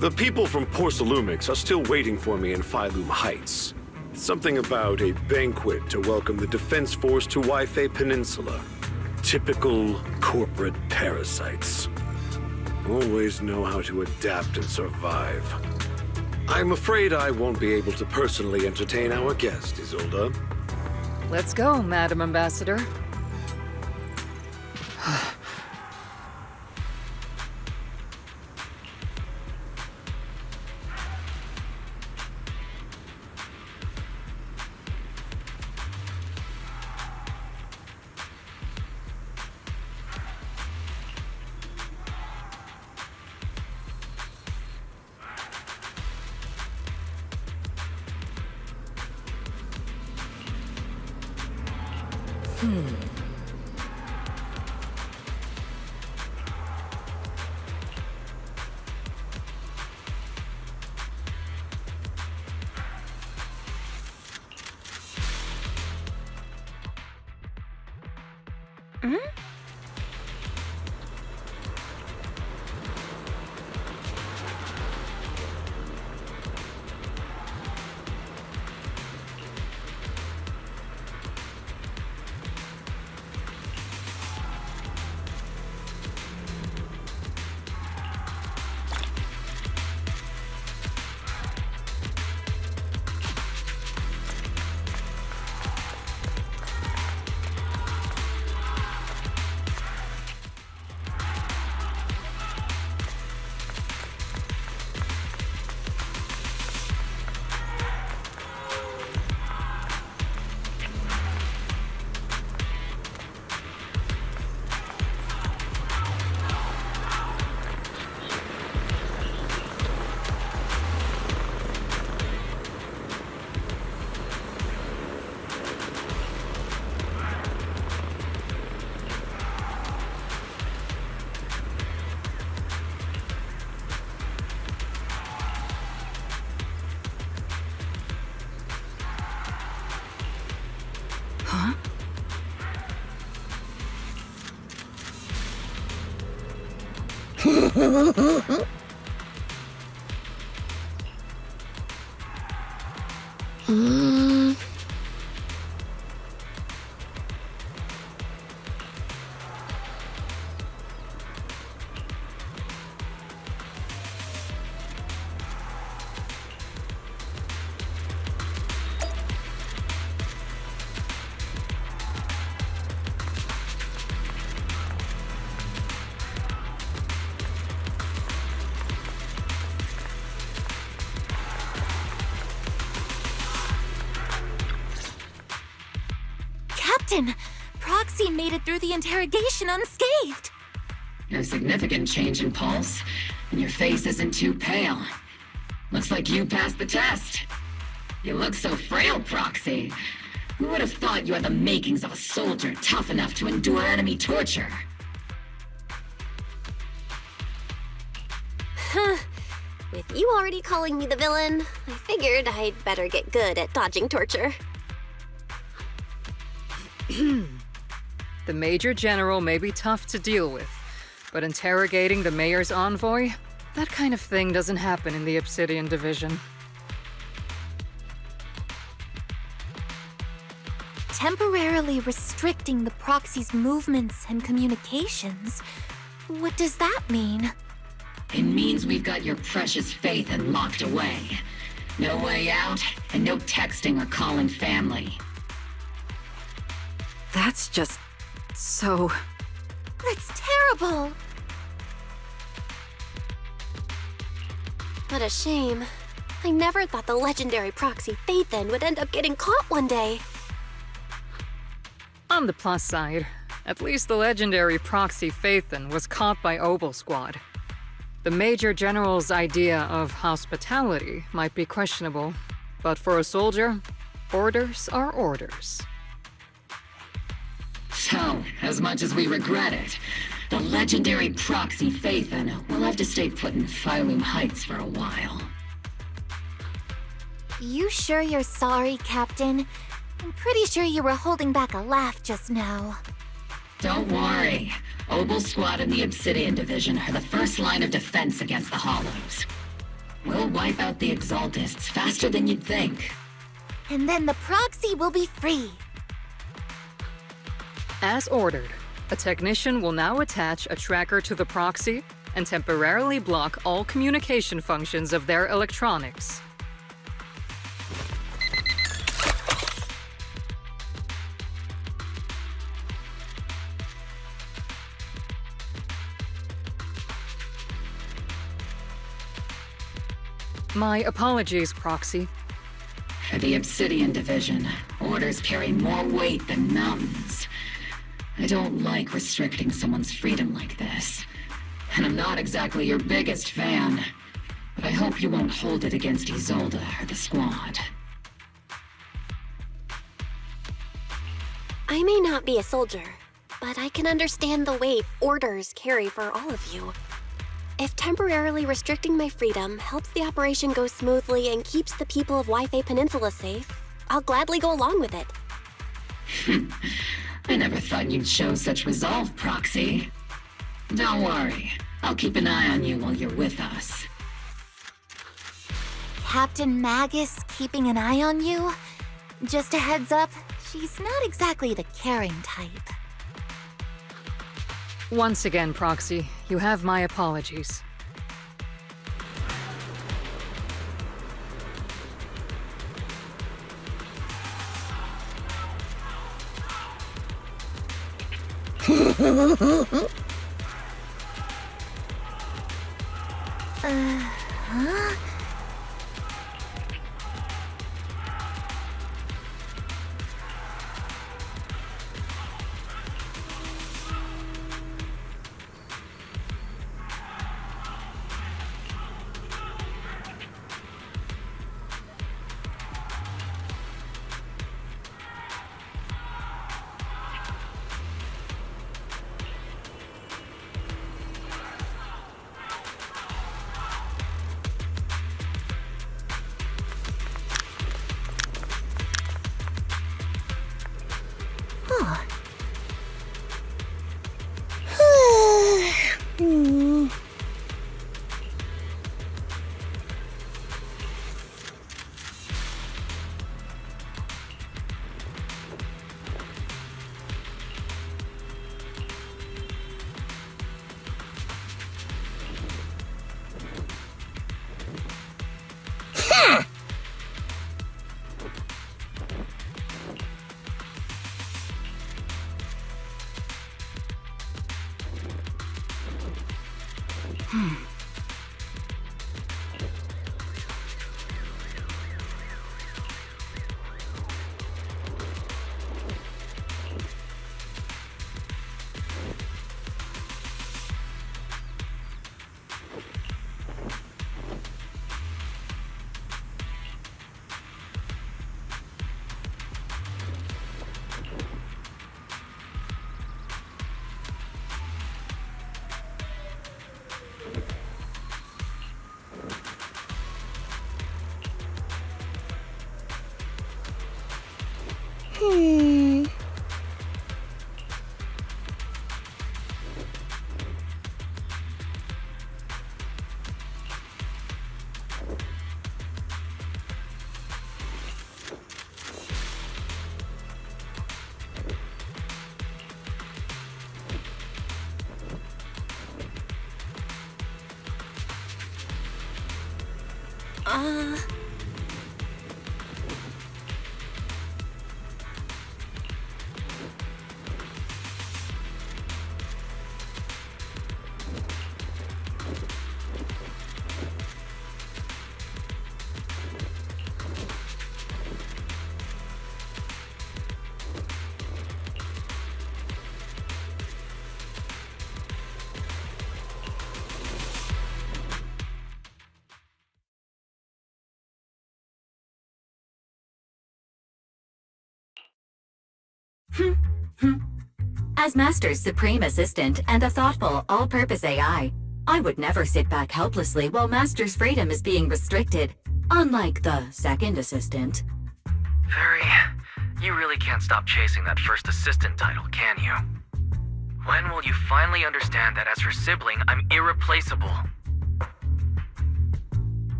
The people from Porcelumix are still waiting for me in Phylum Heights. Something about a banquet to welcome the Defense Force to Waifei Peninsula. Typical corporate parasites. Always know how to adapt and survive. I'm afraid I won't be able to personally entertain our guest, Isolde. Let's go, Madam Ambassador. Captain! Proxy made it through the interrogation unscathed! No significant change in pulse, and your face isn't too pale. Looks like you passed the test. You look so frail, Proxy. Who would have thought you had the makings of a soldier tough enough to endure enemy torture? Huh. With you already calling me the villain, I figured I'd better get good at dodging torture. The Major General may be tough to deal with, but interrogating the Mayor's envoy? That kind of thing doesn't happen in the Obsidian Division. Temporarily restricting the proxy's movements and communications? What does that mean? It means we've got your precious Faithen locked away. No way out, and no texting or calling family. That's just... so... That's terrible! What a shame. I never thought the legendary proxy Faithen would end up getting caught one day. On the plus side, at least the legendary proxy Faithen was caught by Obel Squad. The Major General's idea of hospitality might be questionable, but for a soldier, orders are orders. So, as much as we regret it, the legendary proxy Faithen will have to stay put in Phylum Heights for a while. You sure you're sorry, Captain? I'm pretty sure you were holding back a laugh just now. Don't worry. Obel Squad and the Obsidian Division are the first line of defense against the Hollows. We'll wipe out the Exaltists faster than you'd think. And then the proxy will be free. As ordered, a technician will now attach a tracker to the proxy and temporarily block all communication functions of their electronics. My apologies, Proxy. For the Obsidian Division, orders carry more weight than mountains. I don't like restricting someone's freedom like this. And I'm not exactly your biggest fan. But I hope you won't hold it against Isolde or the Squad. I may not be a soldier, but I can understand the weight orders carry for all of you. If temporarily restricting my freedom helps the operation go smoothly and keeps the people of Wi-Fi Peninsula safe, I'll gladly go along with it. I never thought you'd show such resolve, Proxy. Don't worry, I'll keep an eye on you while you're with us. Captain Magus keeping an eye on you? Just a heads up, she's not exactly the caring type. Once again, Proxy, you have my apologies. Huh? As Master's supreme assistant and a thoughtful, all-purpose AI, I would never sit back helplessly while Master's freedom is being restricted, unlike the second assistant. Fairy, you really can't stop chasing that first assistant title, can you? When will you finally understand that as her sibling, I'm irreplaceable?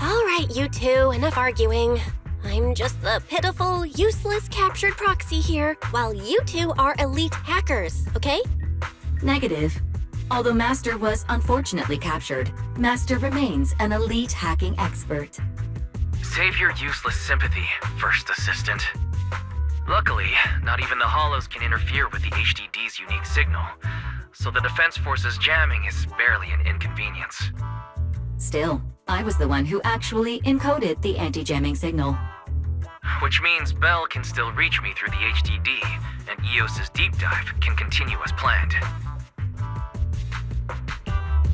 All right, you two, enough arguing. I'm just the pitiful, useless captured proxy here, while you two are elite hackers, okay? Negative. Although Master was unfortunately captured, Master remains an elite hacking expert. Save your useless sympathy, first assistant. Luckily, not even the Hollows can interfere with the HDD's unique signal, so the Defense Force's jamming is barely an inconvenience. Still, I was the one who actually encoded the anti-jamming signal. Which means Bell can still reach me through the HDD, and EOS's deep dive can continue as planned.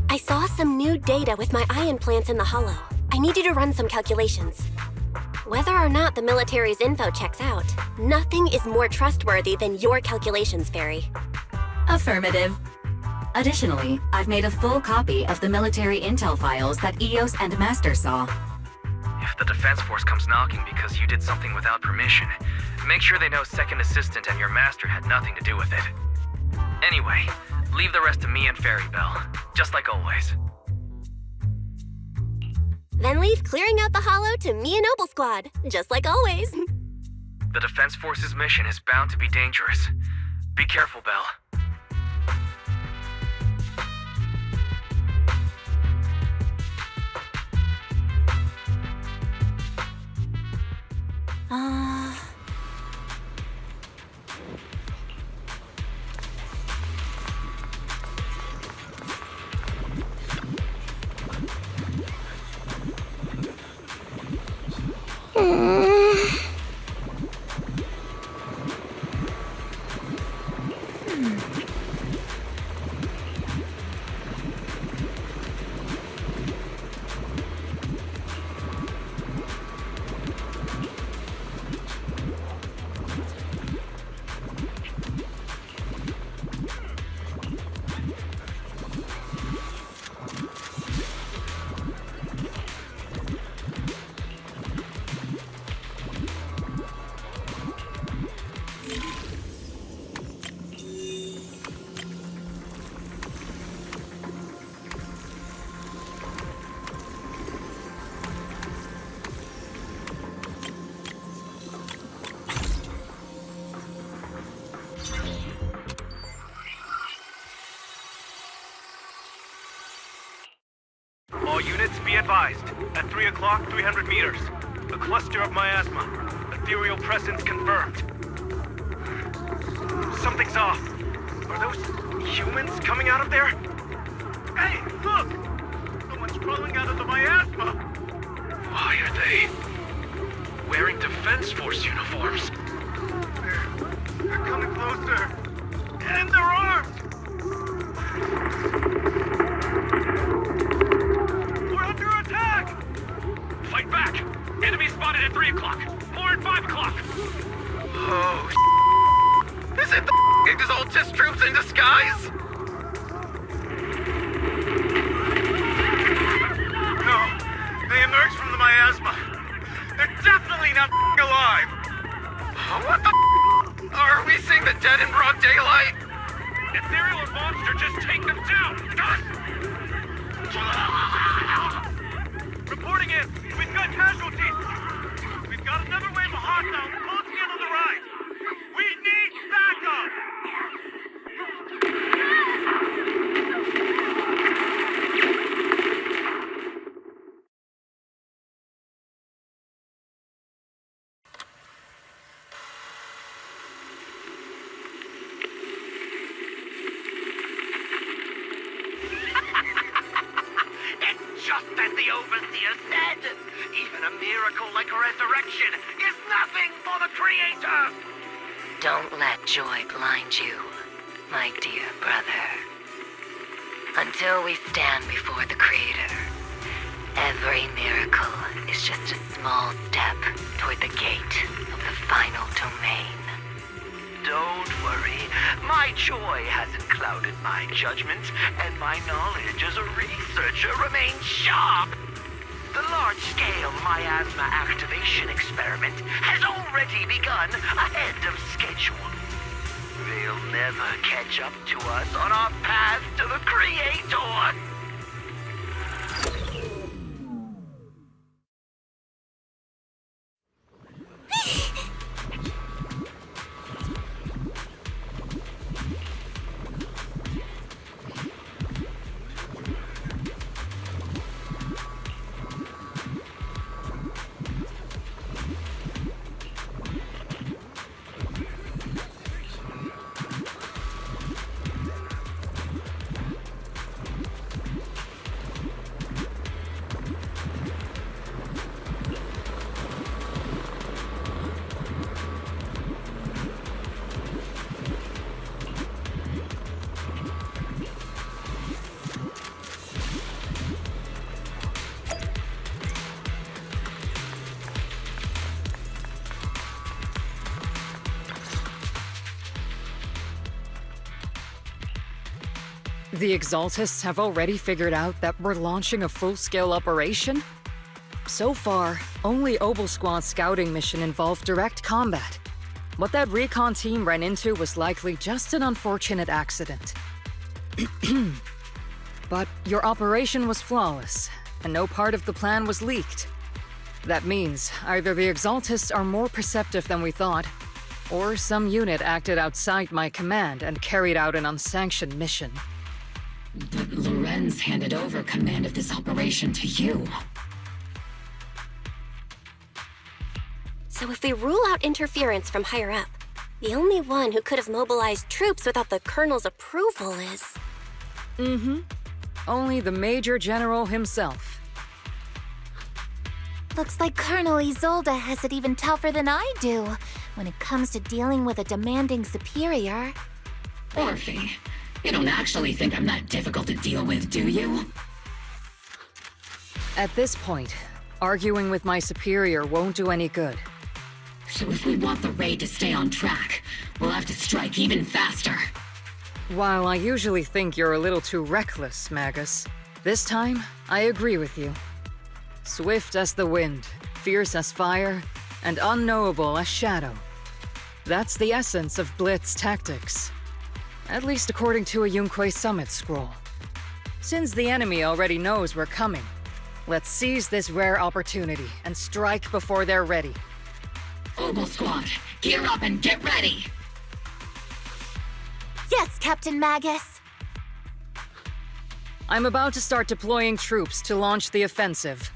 I saw some new data with my eye implants in the Hollow. I need you to run some calculations. Whether or not the military's info checks out, nothing is more trustworthy than your calculations, Fairy. Affirmative. Additionally, I've made a full copy of the military intel files that EOS and Master saw. If the Defense Force comes knocking because you did something without permission, make sure they know Second Assistant and your Master had nothing to do with it. Anyway, leave the rest to me and Fairy Bell, just like always. Then leave clearing out the Hollow to me and Noble Squad, just like always. The Defense Force's mission is bound to be dangerous. Be careful, Bell. All units, be advised. At 3 o'clock, 300 meters. A cluster of miasma. Ethereal presence confirmed. Something's off. Are those humans coming out of there? Hey, look! Someone's crawling out of the miasma! Why are they wearing Defense Force uniforms? They're coming closer. And they're armed! We're under attack! Fight back! Enemy spotted at 3 o'clock. More at 5 o'clock. Oh, is it the Exaltist troops in disguise? no. They emerged from the miasma. They're definitely not alive. Are we seeing the dead in broad daylight? Ethereal and monster, just take them down! Reporting in! We've got casualties! We've got another wave of hostiles closing in on the right! We need backup! Just as the Overseer said, even a miracle like resurrection is nothing for the Creator! Don't let joy blind you, my dear brother. Until we stand before the Creator, every miracle is just a small step toward the gate of the final domain. Don't worry, my joy hasn't clouded my judgment, and my knowledge as a researcher remains sharp. The large-scale miasma activation experiment has already begun ahead of schedule. They'll never catch up to us on our path to the Creator. The Exaltists have already figured out that we're launching a full-scale operation? So far, only Obel Squad's scouting mission involved direct combat. What that recon team ran into was likely just an unfortunate accident. But your operation was flawless, and no part of the plan was leaked. That means either the Exaltists are more perceptive than we thought, or some unit acted outside my command and carried out an unsanctioned mission. But Lorenz handed over command of this operation to you. So if we rule out interference from higher up, the only one who could have mobilized troops without the Colonel's approval is... Only the Major General himself. Looks like Colonel Isolde has it even tougher than I do when it comes to dealing with a demanding superior. Orphe, you don't actually think I'm that difficult to deal with, do you? At this point, arguing with my superior won't do any good. So if we want the raid to stay on track, we'll have to strike even faster. While I usually think you're a little too reckless, Magus, this time, I agree with you. Swift as the wind, fierce as fire, and unknowable as shadow. That's the essence of Blitz tactics. At least according to a Yunquay Summit scroll. Since the enemy already knows we're coming, let's seize this rare opportunity and strike before they're ready. Obel Squad, gear up and get ready! Yes, Captain Magus! I'm about to start deploying troops to launch the offensive.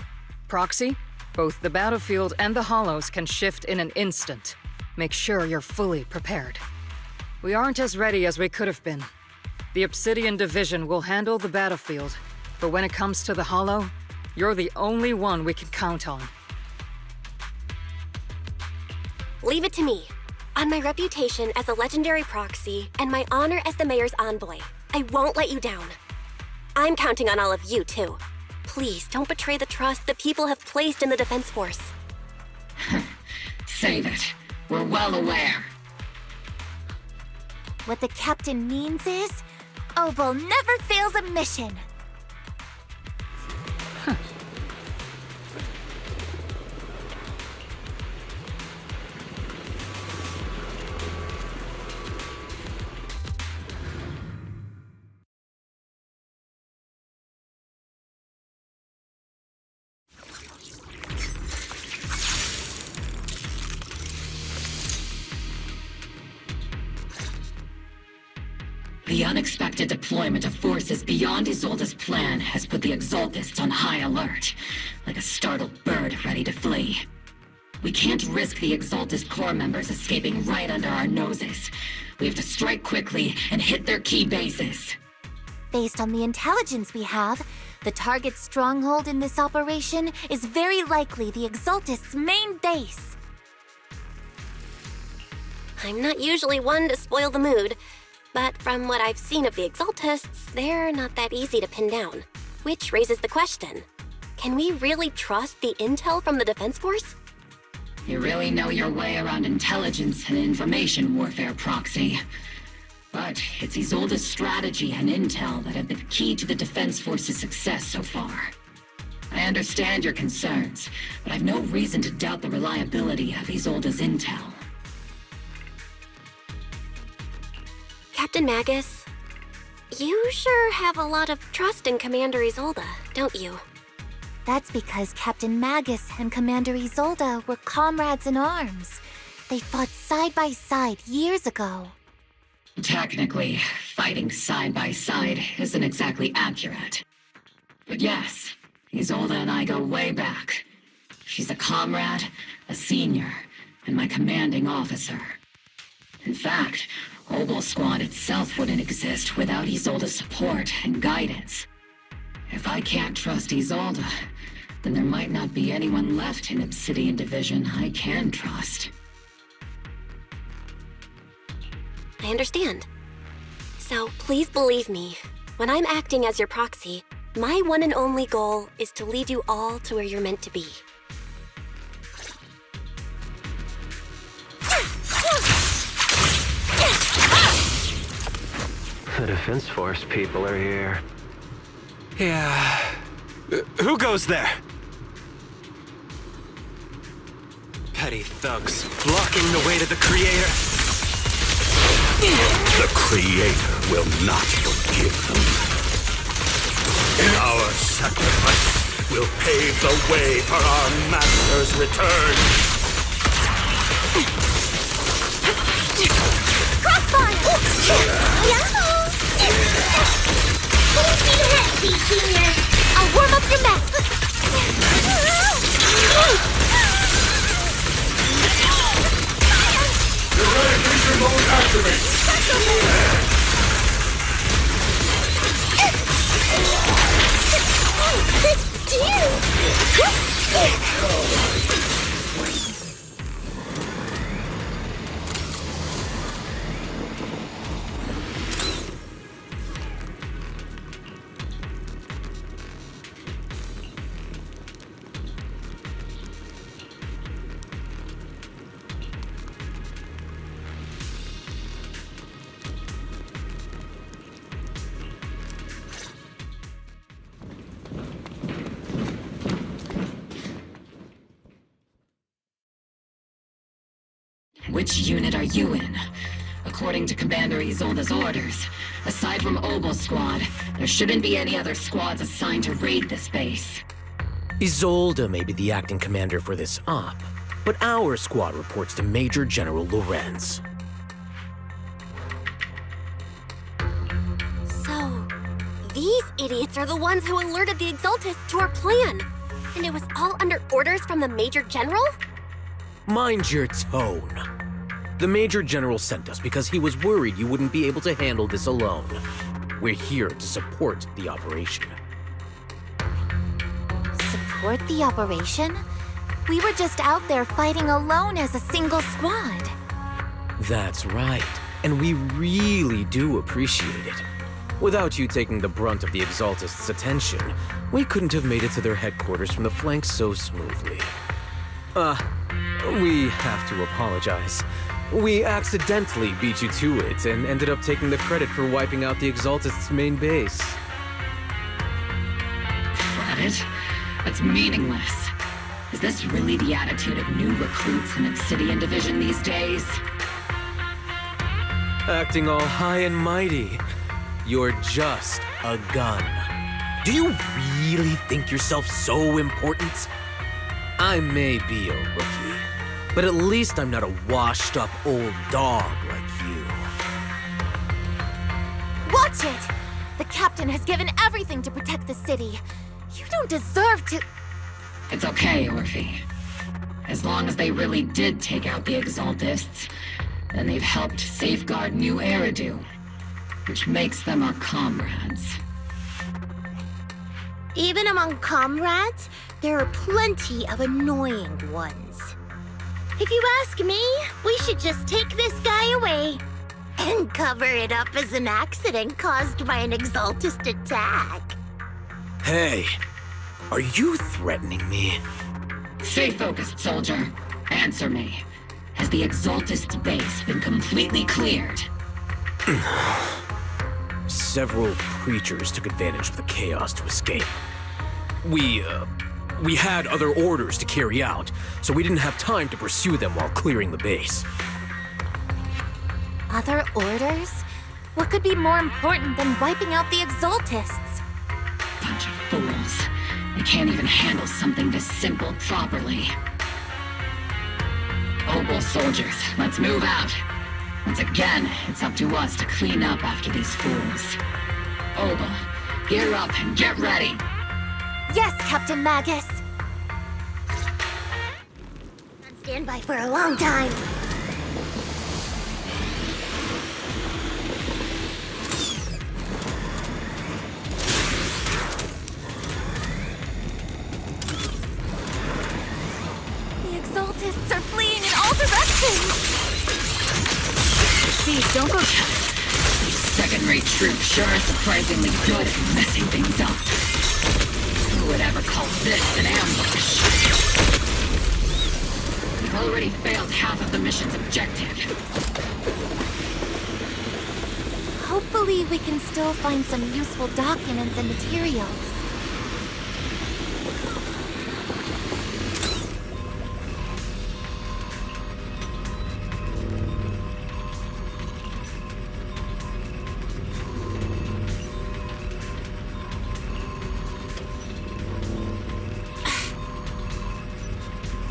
Proxy, both the battlefield and the hollows can shift in an instant. Make sure you're fully prepared. We aren't as ready as we could have been. The Obsidian Division will handle the battlefield, but when it comes to the hollow, you're the only one we can count on. Leave it to me. On my reputation as a legendary proxy and my honor as the mayor's envoy, I won't let you down. I'm counting on all of you, too. Please don't betray the trust the people have placed in the Defense Force. Save it. We're well aware. What the captain means is, Obel never fails a mission. The unexpected deployment of forces beyond Isolde's plan has put the Exaltists on high alert, like a startled bird ready to flee. We can't risk the Exaltist core members escaping right under our noses. We have to strike quickly and hit their key bases. Based on the intelligence we have, the target's stronghold in this operation is very likely the Exaltists' main base. I'm not usually one to spoil the mood, but from what I've seen of the Exaltists, they're not that easy to pin down. Which raises the question, can we really trust the intel from the Defense Force? You really know your way around intelligence and information warfare, Proxy. But it's Isolde's strategy and intel that have been key to the Defense Force's success so far. I understand your concerns, but I've no reason to doubt the reliability of Isolde's intel. Captain Magus, you sure have a lot of trust in Commander Isolde, don't you? That's because Captain Magus and Commander Isolde were comrades in arms. They fought side by side years ago. Technically, fighting side by side isn't exactly accurate. But yes, Isolde and I go way back. She's a comrade, a senior, and my commanding officer. In fact, Obel Squad itself wouldn't exist without Isolde's support and guidance. If I can't trust Isolde, then there might not be anyone left in Obsidian Division I can trust. I understand. So please believe me, when I'm acting as your proxy, my one and only goal is to lead you all to where you're meant to be. The Defense Force people are here. Yeah. Who goes there? Petty thugs, blocking the way to the Creator. The Creator will not forgive them. Our sacrifice will pave the way for our Master's return. Crossfire! Yahoo! Full speed ahead, Speed Senior! I'll warm up your mech! Divine Creature Mode activate! Which unit are you in? According to Commander Isolde's orders, aside from Obel Squad, there shouldn't be any other squads assigned to raid this base. Isolde may be the acting commander for this op, but our squad reports to Major General Lorenz. So, these idiots are the ones who alerted the Exaltists to our plan. And it was all under orders from the Major General? Mind your tone. The Major General sent us because he was worried you wouldn't be able to handle this alone. We're here to support the operation. Support the operation? We were just out there fighting alone as a single squad. That's right, and we really do appreciate it. Without you taking the brunt of the Exaltists' attention, we couldn't have made it to their headquarters from the flanks so smoothly. We have to apologize. We accidentally beat you to it and ended up taking the credit for wiping out the Exaltists' main base. Credit? That's meaningless. Is this really the attitude of new recruits in Obsidian Division these days? Acting all high and mighty. You're just a gun. Do you really think yourself so important? I may be a rookie, but at least I'm not a washed-up old dog like you. watch it! The captain has given everything to protect the city. You don't deserve to... It's okay, Orphe. As long as they really did take out the Exaltists, then they've helped safeguard New Eridu, which makes them our comrades. Even among comrades, there are plenty of annoying ones. If you ask me, we should just take this guy away and cover it up as an accident caused by an Exaltist attack. Hey, are you threatening me? Stay focused, soldier. Answer me. Has the Exaltist base been completely cleared? Several creatures took advantage of the chaos to escape. We had other orders to carry out, so we didn't have time to pursue them while clearing the base. Other orders? What could be more important than wiping out the Exaltists? Bunch of fools. They can't even handle something this simple properly. Opal soldiers, let's move out. Once again, it's up to us to clean up after these fools. Opal, gear up and get ready. Yes, Captain Magus. On standby for a long time. The Exaltists are fleeing in all directions. See, don't go down. These second-rate troops sure are surprisingly good at messing things up. Who would ever call this an ambush? We've already failed half of the mission's objective. Hopefully we can still find some useful documents and materials.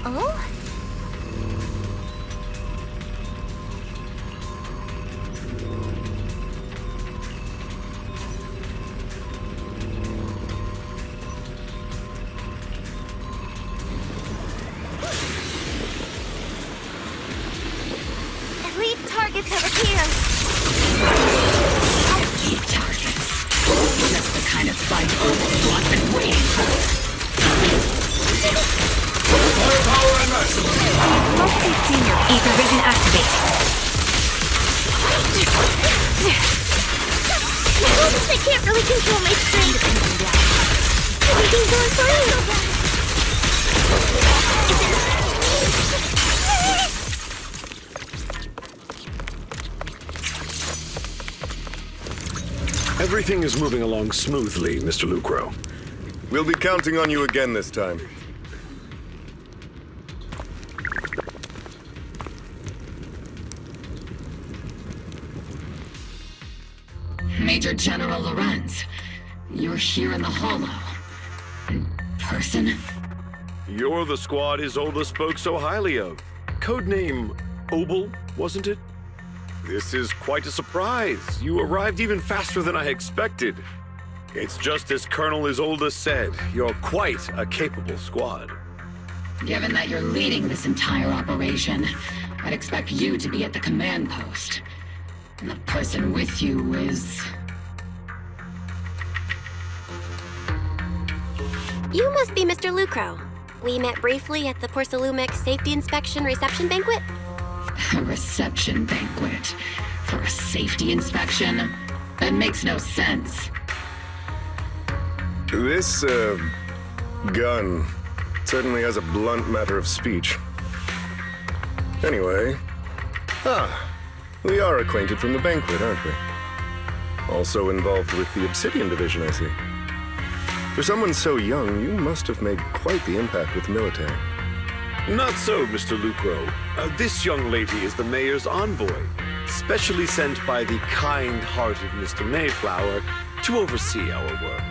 Oh? Elite targets have appeared. Elite targets. Just the kind of fight Oval's been waiting for. Firepower and maximum! Locate Senior. Ether vision activate. Notice I can't really control my strength. Everything's going fine. Everything is moving along smoothly, Mr. Lucro. We'll be counting on you again this time. Major General Lorenz, you're here in the Hollow. In person? You're the squad Isolde spoke so highly of. Codename Obel, wasn't it? This is quite a surprise. You arrived even faster than I expected. It's just as Colonel Isolde said, you're quite a capable squad. Given that you're leading this entire operation, I'd expect you to be at the command post. And the person with you is... You must be Mr. Lucro. We met briefly at the Porcelumic Safety Inspection Reception Banquet. A reception banquet? For a safety inspection? That makes no sense. This, gun certainly has a blunt matter of speech. Anyway... we are acquainted from the banquet, aren't we? Also involved with the Obsidian Division, I see. For someone so young, you must have made quite the impact with the military. Not so, Mr. Lucro. This young lady is the mayor's envoy, specially sent by the kind-hearted Mr. Mayflower to oversee our work.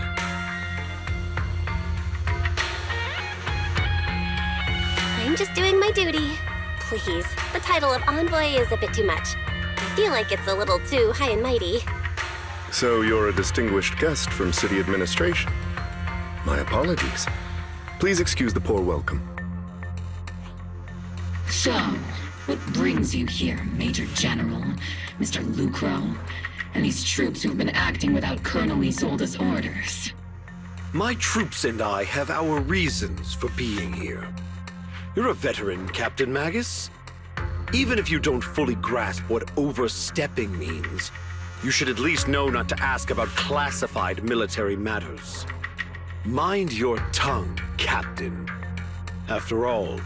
I'm just doing my duty. Please, the title of envoy is a bit too much. I feel like it's a little too high and mighty. So you're a distinguished guest from city administration. My apologies. Please excuse the poor welcome. So, what brings you here, Major General, Mr. Lucro, and these troops who've been acting without Colonel Isolde's orders? My troops and I have our reasons for being here. You're a veteran, Captain Magus. Even if you don't fully grasp what overstepping means, you should at least know not to ask about classified military matters. Mind your tongue, Captain. After all,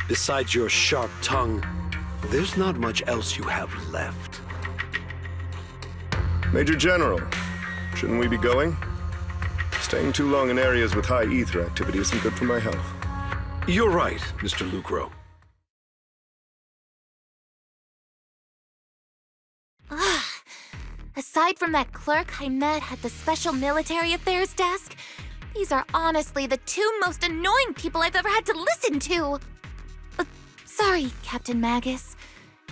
besides your sharp tongue, there's not much else you have left. Major General, shouldn't we be going? Staying too long in areas with high ether activity isn't good for my health. You're right, Mr. Lucro. Aside from that clerk I met at the Special Military Affairs desk, these are honestly the two most annoying people I've ever had to listen to. Sorry, Captain Magus.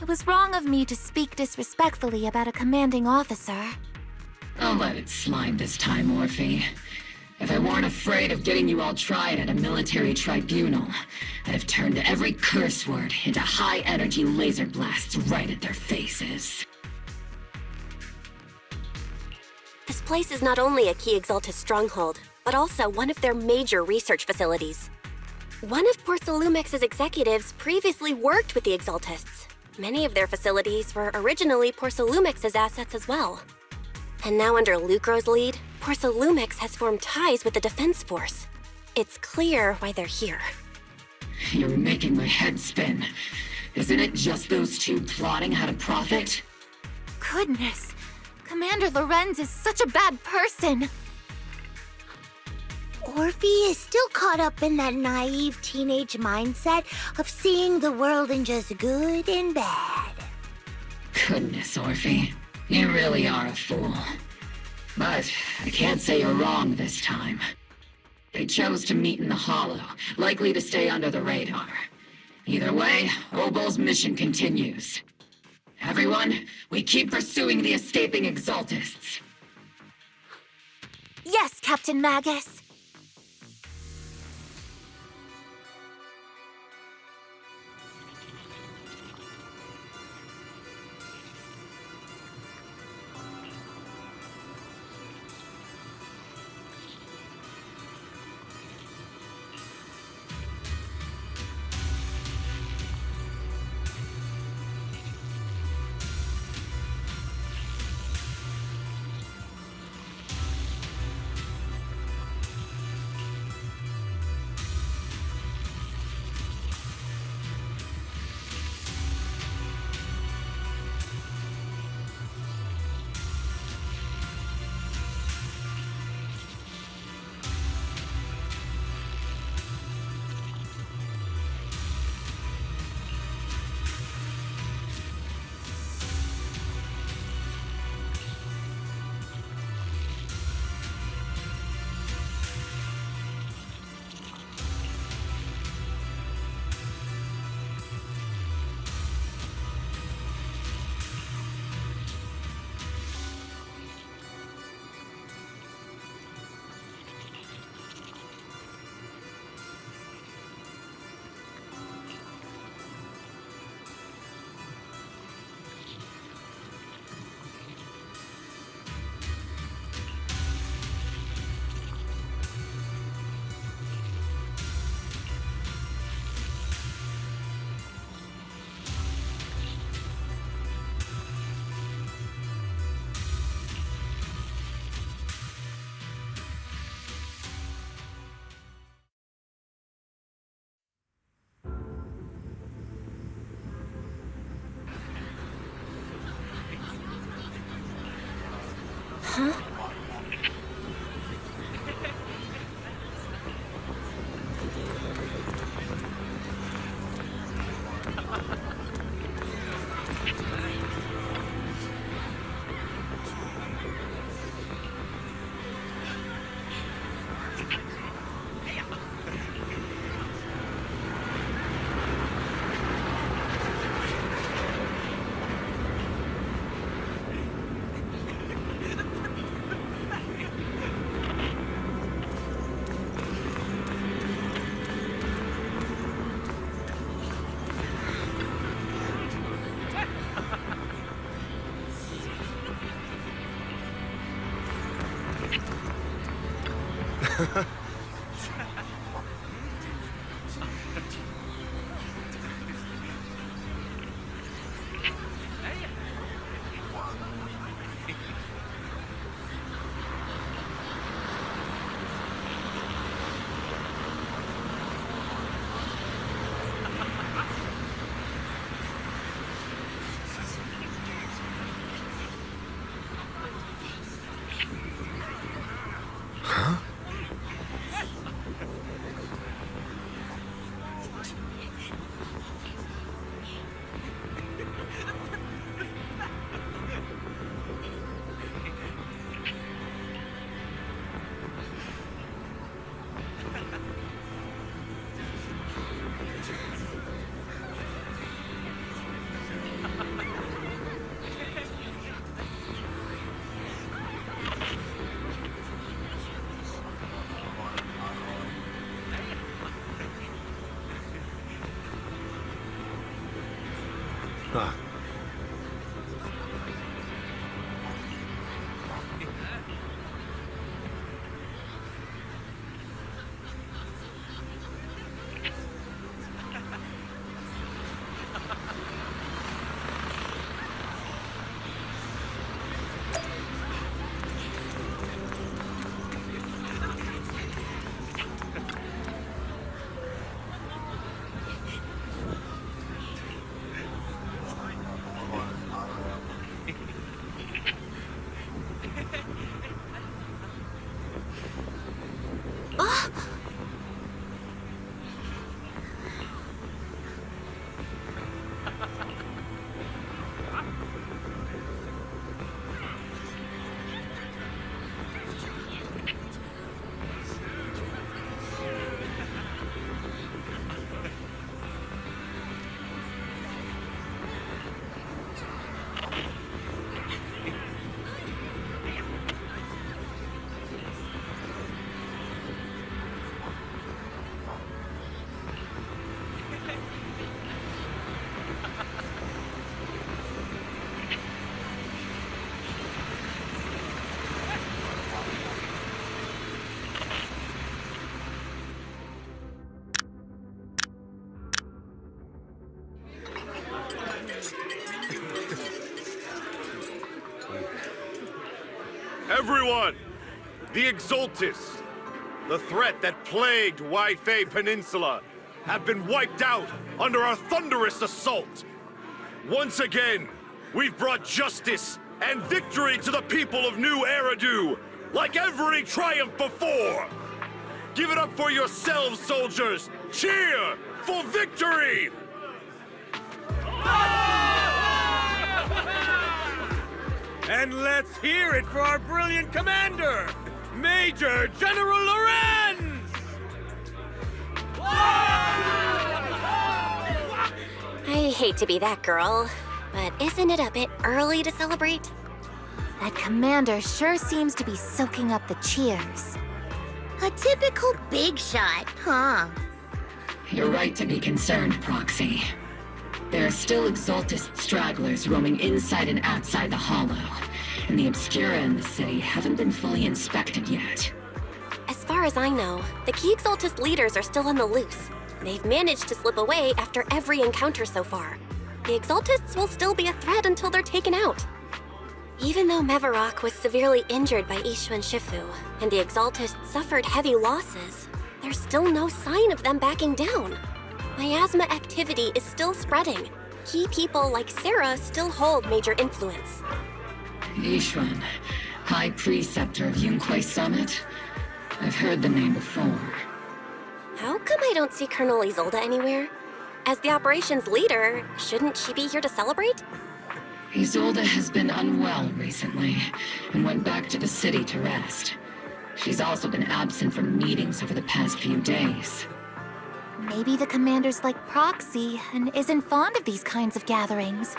It was wrong of me to speak disrespectfully about a commanding officer. I'll let it slide this time, Orphe. If I weren't afraid of getting you all tried at a military tribunal, I'd have turned every curse word into high-energy laser blasts right at their faces. This place is not only a key Exaltus stronghold, but also one of their major research facilities. One of Porcelumex's executives previously worked with the Exaltists. Many of their facilities were originally Porcelumex's assets as well. And now under Lucro's lead, Porcelumex has formed ties with the Defense Force. It's clear why they're here. You're making my head spin. Isn't it just those two plotting how to profit? Goodness, Commander Lorenz is such a bad person. Orphe is still caught up in that naive teenage mindset of seeing the world in just good and bad. Goodness, Orphe. You really are a fool. But I can't say you're wrong this time. They chose to meet in the Hollow, likely to stay under the radar. Either way, Obol's mission continues. Everyone, we keep pursuing the escaping Exaltists. Yes, Captain Magus. Huh? Everyone! The Exaltists, the threat that plagued Waifei Peninsula, have been wiped out under our thunderous assault. Once again, we've brought justice and victory to the people of New Eridu, like every triumph before! Give it up for yourselves, soldiers! Cheer for victory! And let's hear it for our brilliant commander, Major General Lorenz! I hate to be that girl, but isn't it a bit early to celebrate? That commander sure seems to be soaking up the cheers. A typical big shot, huh? You're right to be concerned, Proxy. There are still Exaltist stragglers roaming inside and outside the Hollow, and the Obscura in the city haven't been fully inspected yet. As far as I know, the key Exaltist leaders are still on the loose. They've managed to slip away after every encounter so far. The Exaltists will still be a threat until they're taken out. Even though Mevarok was severely injured by Ishu and Shifu, and the Exaltists suffered heavy losses, there's still no sign of them backing down. Miasma activity is still spreading. Key people like Sarah still hold major influence. Yishuan, High Preceptor of Yunquai Summit? I've heard the name before. How come I don't see Colonel Isolde anywhere? As the operations leader, shouldn't she be here to celebrate? Isolde has been unwell recently, and went back to the city to rest. She's also been absent from meetings over the past few days. Maybe the commander's like Proxy and isn't fond of these kinds of gatherings.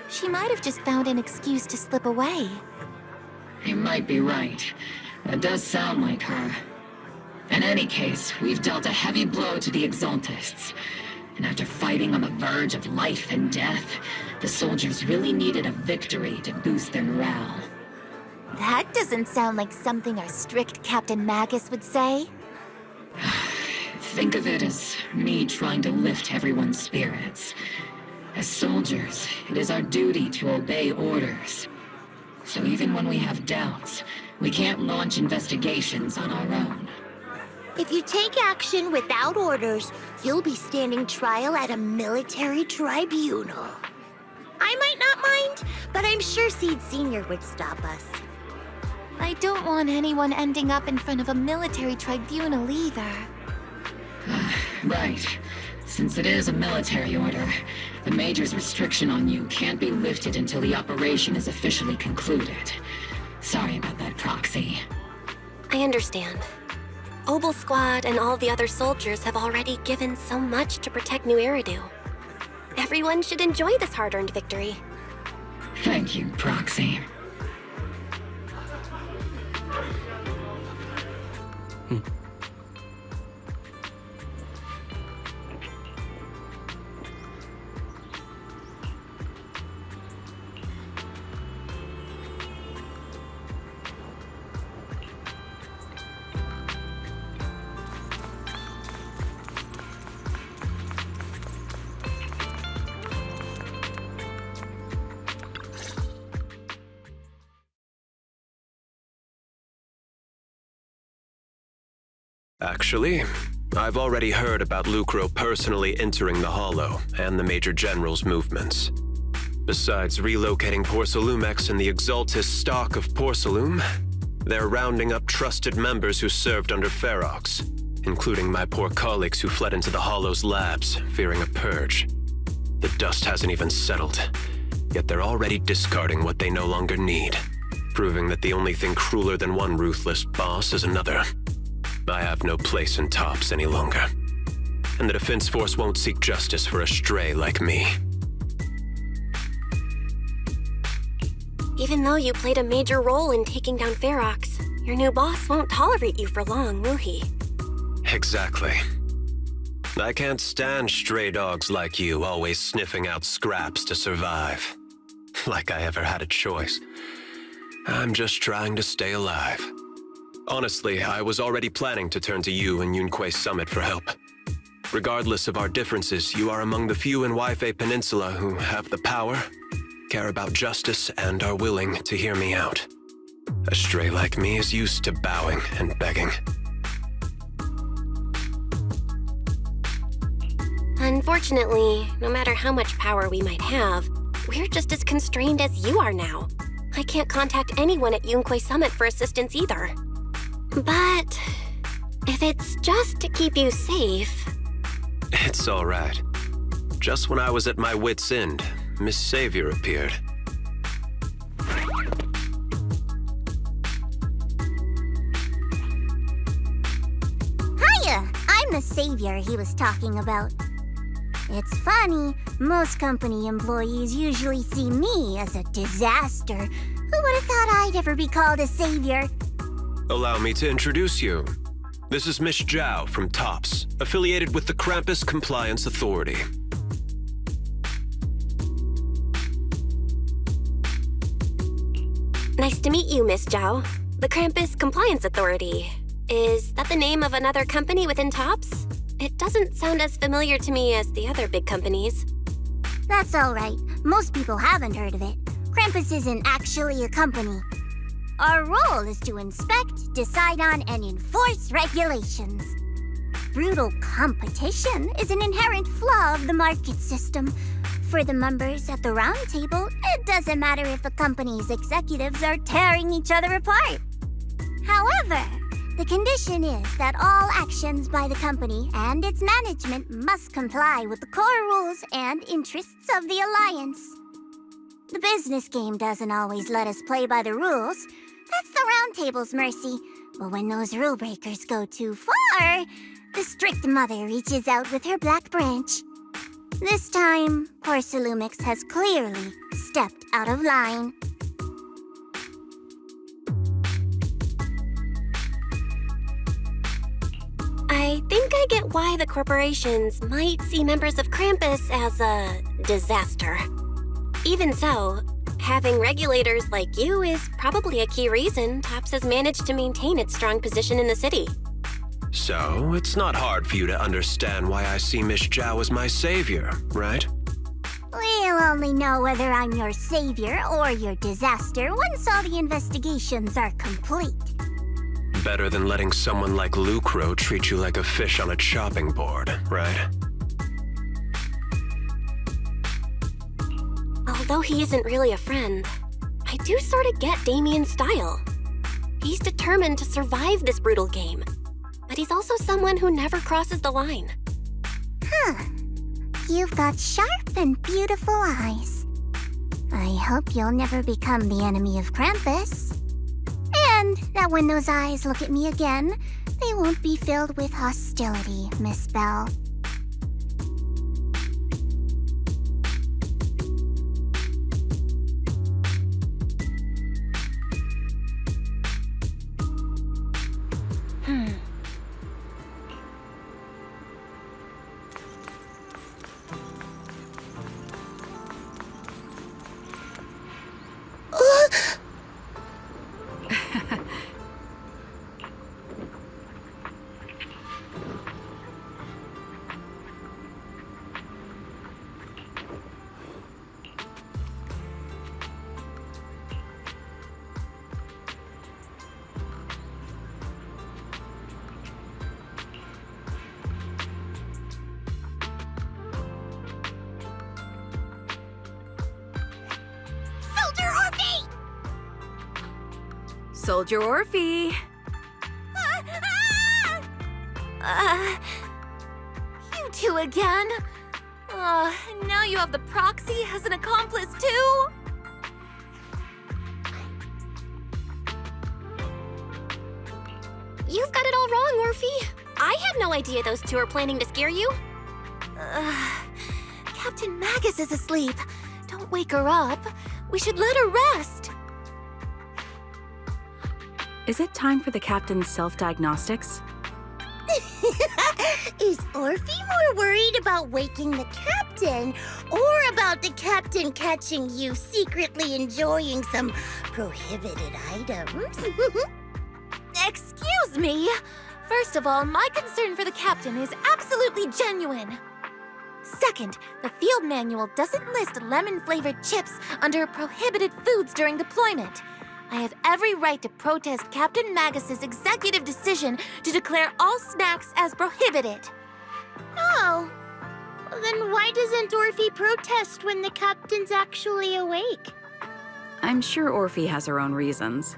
She might have just found an excuse to slip away. You might be right. That does sound like her. In any case, we've dealt a heavy blow to the Exaltists. And after fighting on the verge of life and death, the soldiers really needed a victory to boost their morale. That doesn't sound like something our strict Captain Magus would say. Think of it as me trying to lift everyone's spirits. As soldiers, it is our duty to obey orders. So even when we have doubts, we can't launch investigations on our own. If you take action without orders, you'll be standing trial at a military tribunal. I might not mind, but I'm sure Seed Sr. would stop us. I don't want anyone ending up in front of a military tribunal either. Right. Since it is a military order, the Major's restriction on you can't be lifted until the operation is officially concluded. Sorry about that, Proxy. I understand. Obel Squad and all the other soldiers have already given so much to protect New Eridu. Everyone should enjoy this hard-earned victory. Thank you, Proxy. Actually, I've already heard about Lucro personally entering the Hollow and the Major General's movements. Besides relocating Porcelumex and the Exaltis stock of Porcelume, they're rounding up trusted members who served under Ferox, including my poor colleagues who fled into the Hollow's labs, fearing a purge. The dust hasn't even settled, yet they're already discarding what they no longer need, proving that the only thing crueler than one ruthless boss is another. I have no place in Tops any longer, and the Defense Force won't seek justice for a stray like me. Even though you played a major role in taking down Ferox, your new boss won't tolerate you for long, will he? Exactly. I can't stand stray dogs like you always sniffing out scraps to survive. Like I ever had a choice. I'm just trying to stay alive. Honestly, I was already planning to turn to you and Yunquay Summit for help. Regardless of our differences, you are among the few in Waifei Peninsula who have the power, care about justice, and are willing to hear me out. A stray like me is used to bowing and begging. Unfortunately, no matter how much power we might have, we're just as constrained as you are now. I can't contact anyone at Yunquay Summit for assistance either. But if it's just to keep you safe... It's all right. Just when I was at my wit's end, Miss Savior appeared. Hiya! I'm the Savior he was talking about. It's funny, most company employees usually see me as a disaster. Who would have thought I'd ever be called a savior? Allow me to introduce you. This is Miss Zhao from TOPS, affiliated with the Krampus Compliance Authority. Nice to meet you, Miss Zhao. The Krampus Compliance Authority. Is that the name of another company within TOPS? It doesn't sound as familiar to me as the other big companies. That's all right. Most people haven't heard of it. Krampus isn't actually a company. Our role is to inspect, decide on, and enforce regulations. Brutal competition is an inherent flaw of the market system. For the members at the round table, it doesn't matter if the company's executives are tearing each other apart. However, the condition is that all actions by the company and its management must comply with the core rules and interests of the Alliance. The business game doesn't always let us play by the rules. That's the Round Table's mercy. But when those rule breakers go too far, the strict mother reaches out with her black branch. This time, Porcelumix has clearly stepped out of line. I think I get why the corporations might see members of Krampus as a disaster. Even so, Having regulators like you is probably a key reason TOPS has managed to maintain its strong position in the city. So, it's not hard for you to understand why I see Miss Zhao as my savior, right? We'll only know whether I'm your savior or your disaster once all the investigations are complete. Better than letting someone like Lucro treat you like a fish on a chopping board, right? Although he isn't really a friend, I do sort of get Damien's style. He's determined to survive this brutal game, but he's also someone who never crosses the line. Huh. You've got sharp and beautiful eyes. I hope you'll never become the enemy of Krampus. And that when those eyes look at me again, they won't be filled with hostility, Miss Bell. Soldier Orphe! You two again? Now you have the proxy as an accomplice too? You've got it all wrong, Orphe. I had no idea those two are planning to scare you. Captain Magus is asleep. Don't wake her up. We should let her rest. Is it time for the captain's self-diagnostics? Is Orphe more worried about waking the captain or about the captain catching you secretly enjoying some prohibited items? Excuse me. First of all, my concern for the captain is absolutely genuine. Second, the field manual doesn't list lemon-flavored chips under prohibited foods during deployment. I have every right to protest Captain Magus's executive decision to declare all snacks as prohibited. Oh. Then why doesn't Orphe protest when the captain's actually awake? I'm sure Orphe has her own reasons.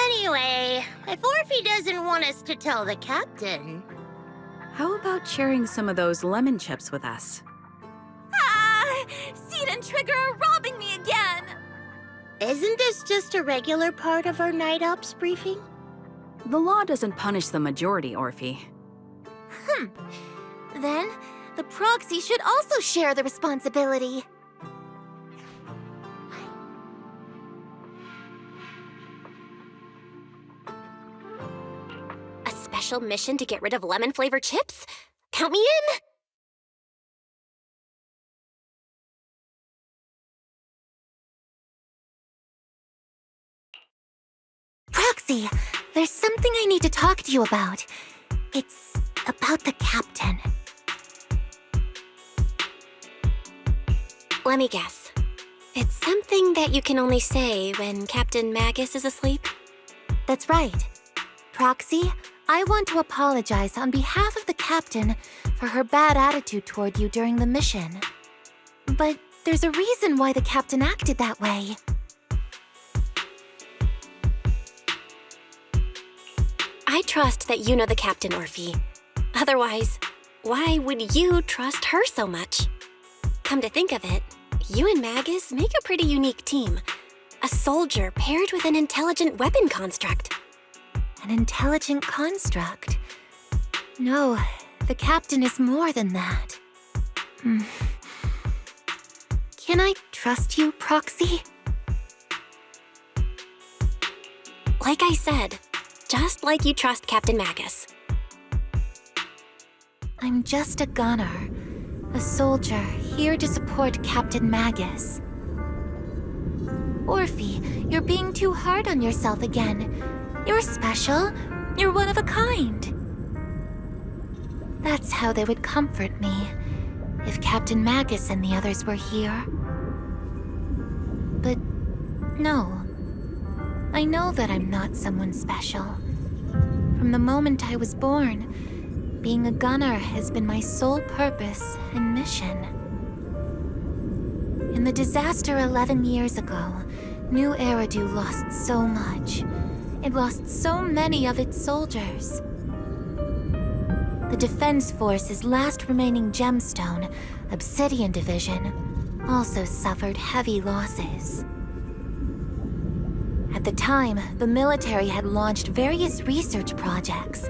Anyway, if Orphe doesn't want us to tell the captain... How about sharing some of those lemon chips with us? Seed and Trigger are robbing me again! Isn't this just a regular part of our night ops briefing? The law doesn't punish the majority, Orphe. Then, the proxy should also share the responsibility. A special mission to get rid of lemon-flavored chips? Count me in! Proxy, there's something I need to talk to you about. It's about the captain. Let me guess. It's something that you can only say when Captain Magus is asleep? That's right. Proxy, I want to apologize on behalf of the captain for her bad attitude toward you during the mission. But there's a reason why the captain acted that way. I trust that you know the captain, Orphe. Otherwise, why would you trust her so much? Come to think of it, you and Magus make a pretty unique team. A soldier paired with an intelligent weapon construct. An intelligent construct? No, the captain is more than that. Can I trust you, Proxy? Like I said, just like you trust Captain Magus. I'm just a gunner. A soldier here to support Captain Magus. Orphe, you're being too hard on yourself again. You're special. You're one of a kind. That's how they would comfort me, if Captain Magus and the others were here. But no. I know that I'm not someone special. From the moment I was born, being a gunner has been my sole purpose and mission. In the disaster 11 years ago, New Eridu lost so much. It lost so many of its soldiers. The Defense Force's last remaining gemstone, Obsidian Division, also suffered heavy losses. At the time, the military had launched various research projects.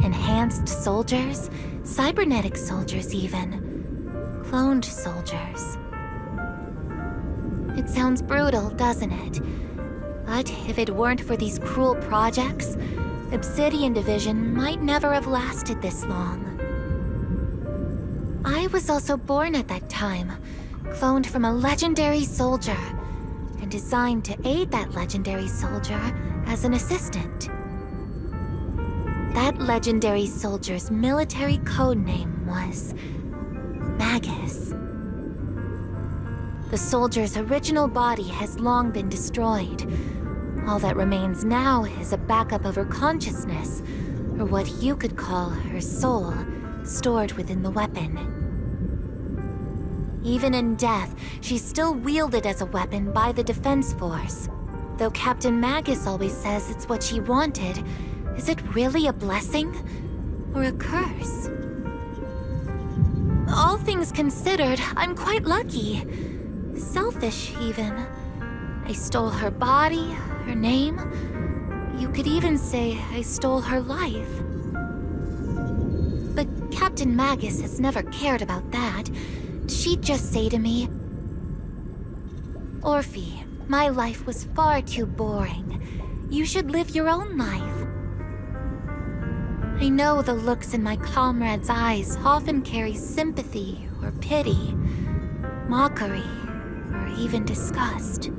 Enhanced soldiers, cybernetic soldiers even, cloned soldiers. It sounds brutal, doesn't it? But if it weren't for these cruel projects, Obsidian Division might never have lasted this long. I was also born at that time, cloned from a legendary soldier, and designed to aid that legendary soldier as an assistant. That legendary soldier's military codename was Magus. The soldier's original body has long been destroyed. All that remains now is a backup of her consciousness, or what you could call her soul, stored within the weapon. Even in death, she's still wielded as a weapon by the Defense Force. Though Captain Magus always says it's what she wanted, is it really a blessing or a curse? All things considered, I'm quite lucky. Selfish, even. I stole her body, her name. You could even say I stole her life. But Captain Magus has never cared about that. She'd just say to me, Orphe, my life was far too boring. You should live your own life. I know the looks in my comrades' eyes often carry sympathy or pity, mockery, or even disgust.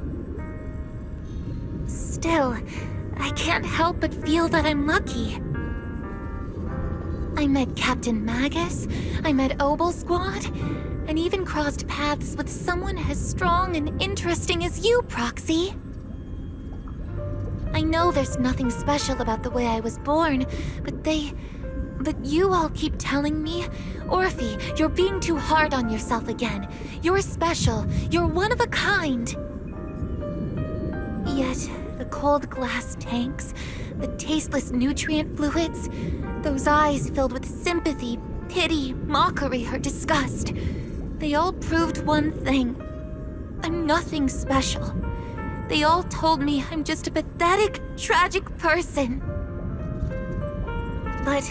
Still, I can't help but feel that I'm lucky. I met Captain Magus, I met Obel Squad, and even crossed paths with someone as strong and interesting as you, Proxy. I know there's nothing special about the way I was born, but you all keep telling me, Orphe, you're being too hard on yourself again. You're special. You're one of a kind. Yet, the cold glass tanks, the tasteless nutrient fluids, those eyes filled with sympathy, pity, mockery, or disgust, they all proved one thing. I'm nothing special. They all told me I'm just a pathetic, tragic person. But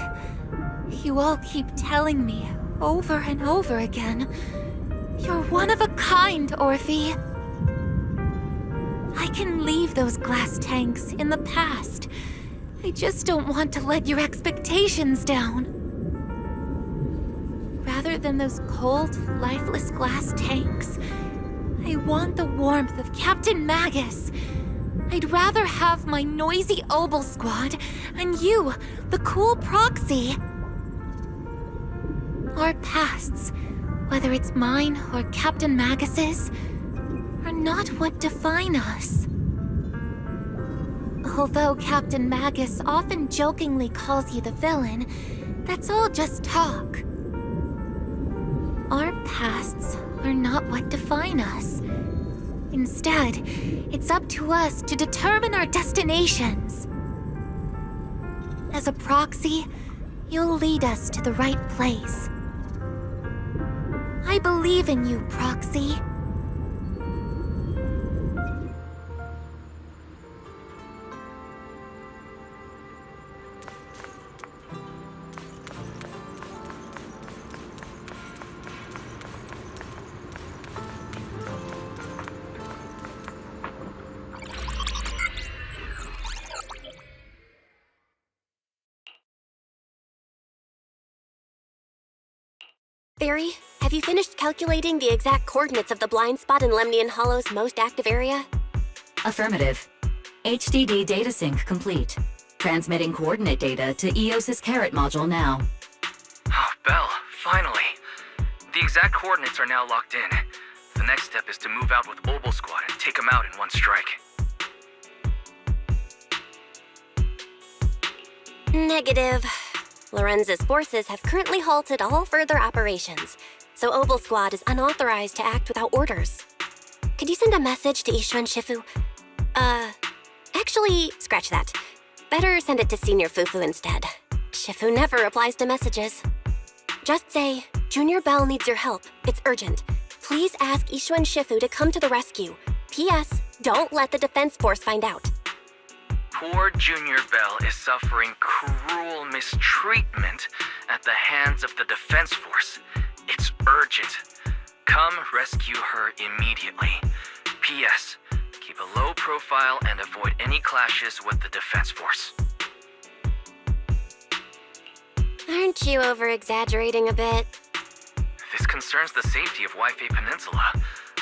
you all keep telling me over and over again, you're one of a kind, Orphe. I can leave those glass tanks in the past. I just don't want to let your expectations down. Rather than those cold, lifeless glass tanks, I want the warmth of Captain Magus. I'd rather have my noisy Obel Squad and you, the cool Proxy. Our pasts, whether it's mine or Captain Magus's, are not what define us. Although Captain Magus often jokingly calls you the villain, that's all just talk. Our pasts are not what define us. Instead, it's up to us to determine our destinations. As a Proxy, you'll lead us to the right place. I believe in you, Proxy. Barry, have you finished calculating the exact coordinates of the blind spot in Lemnian Hollow's most active area? Affirmative. HDD data sync complete. Transmitting coordinate data to EOS's Carrot module now. Oh, Belle, finally. The exact coordinates are now locked in. The next step is to move out with Obel Squad and take them out in one strike. Negative. Lorenz's forces have currently halted all further operations, so Obel Squad is unauthorized to act without orders. Could you send a message to Ishu and Shifu? Actually, scratch that. Better send it to Senior Fufu instead. Shifu never replies to messages. Just say, Junior Belle needs your help. It's urgent. Please ask Ishu and Shifu to come to the rescue. P.S. Don't let the Defense Force find out. Poor Junior Belle is suffering cruel mistreatment at the hands of the Defense Force. It's urgent. Come rescue her immediately. P.S. Keep a low profile and avoid any clashes with the Defense Force. Aren't you over-exaggerating a bit? This concerns the safety of Wi-Fi Peninsula.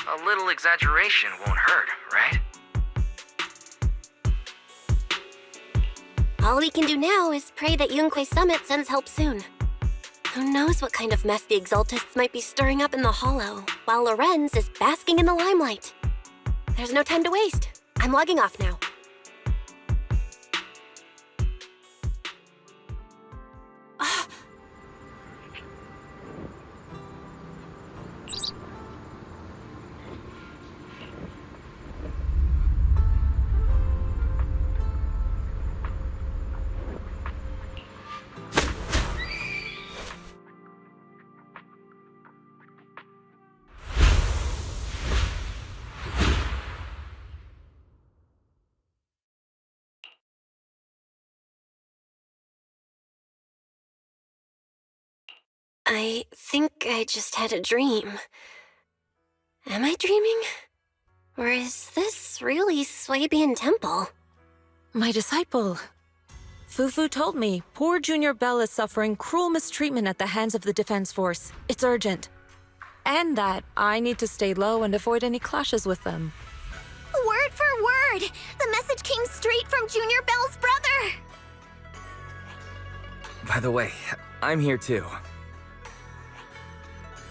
A little exaggeration won't hurt, right? All we can do now is pray that Yunquay Summit sends help soon. Who knows what kind of mess the Exaltists might be stirring up in the Hollow, while Lorenz is basking in the limelight. There's no time to waste. I'm logging off now. I think I just had a dream. Am I dreaming? Or is this really Swabian Temple? My disciple. Fufu told me poor Junior Belle is suffering cruel mistreatment at the hands of the Defense Force. It's urgent. And that I need to stay low and avoid any clashes with them. Word for word! The message came straight from Junior Belle's brother! By the way, I'm here too.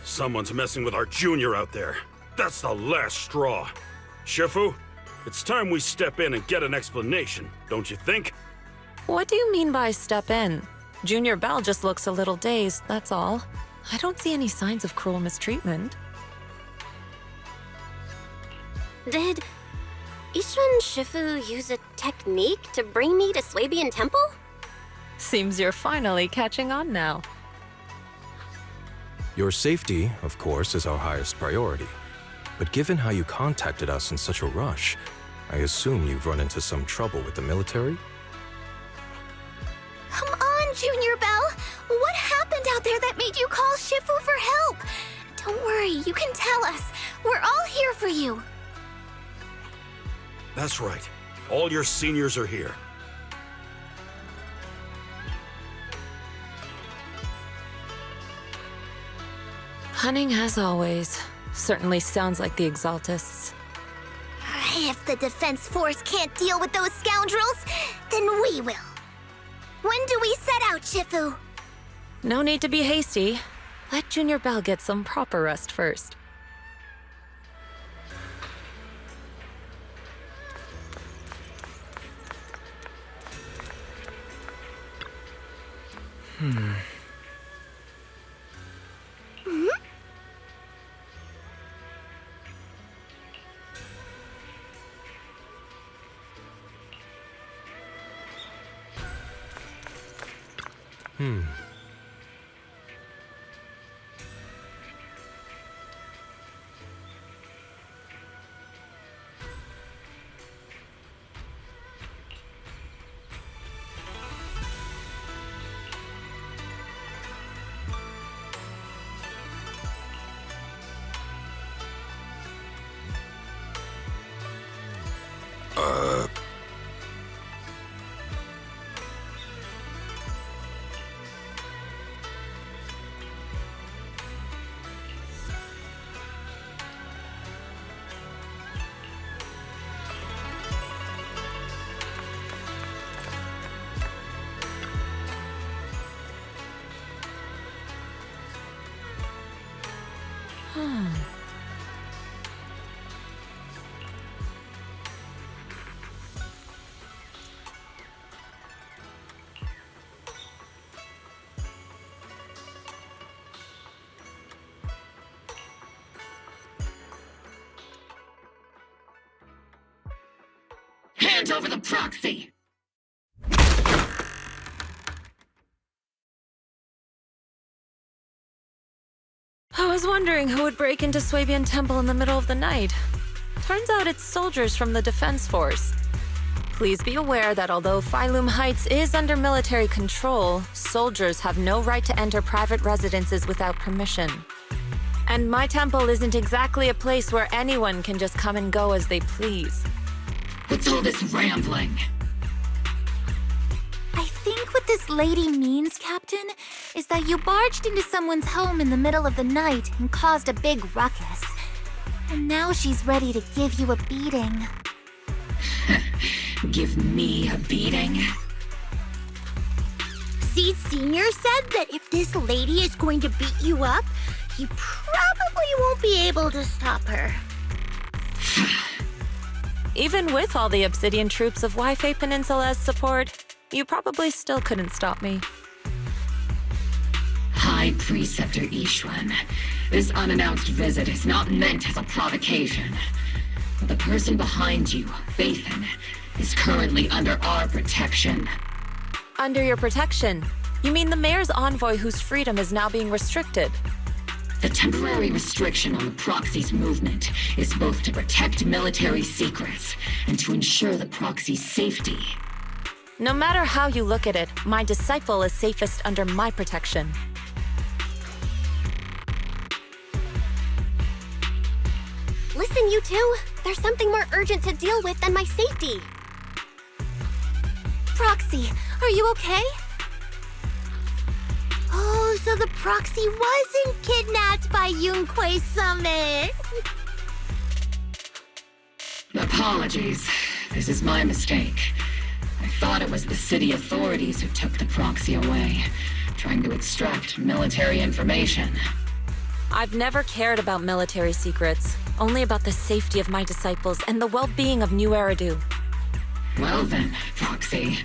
Someone's messing with our junior out there. That's the last straw. Shifu, it's time we step in and get an explanation, don't you think? What do you mean by step in? Junior Belle just looks a little dazed, that's all. I don't see any signs of cruel mistreatment. Did Ishu and Shifu use a technique to bring me to Swabian Temple? Seems you're finally catching on now. Your safety, of course, is our highest priority. But given how you contacted us in such a rush, I assume you've run into some trouble with the military? Come on, Junior Belle! What happened out there that made you call Shifu for help? Don't worry, you can tell us. We're all here for you. That's right. All your seniors are here. Cunning as always. Certainly sounds like the Exaltists. If the Defense Force can't deal with those scoundrels, then we will. When do we set out, Shifu? No need to be hasty. Let Junior Belle get some proper rest first. Hand over the proxy! I was wondering who would break into Swabian Temple in the middle of the night. Turns out it's soldiers from the Defense Force. Please be aware that although Phylum Heights is under military control, soldiers have no right to enter private residences without permission. And my temple isn't exactly a place where anyone can just come and go as they please. What's all this rambling? I think what this lady means, Captain, is that you barged into someone's home in the middle of the night and caused a big ruckus. And now she's ready to give you a beating. Give me a beating? Seed Sr. said that if this lady is going to beat you up, you probably won't be able to stop her. Even with all the Obsidian troops of Wi-Fi Peninsula's support, you probably still couldn't stop me. High Preceptor Ishwan, this unannounced visit is not meant as a provocation. The person behind you, Phaethon, is currently under our protection. Under your protection? You mean the mayor's envoy whose freedom is now being restricted? The temporary restriction on the proxy's movement is both to protect military secrets and to ensure the proxy's safety. No matter how you look at it, my disciple is safest under my protection. Listen, you two. There's something more urgent to deal with than my safety. Proxy, are you okay? Oh, so the proxy wasn't kidnapped by Yunquei Summit. Apologies. This is my mistake. I thought it was the city authorities who took the proxy away, trying to extract military information. I've never cared about military secrets, only about the safety of my disciples and the well-being of New Eridu. Well then, Proxy,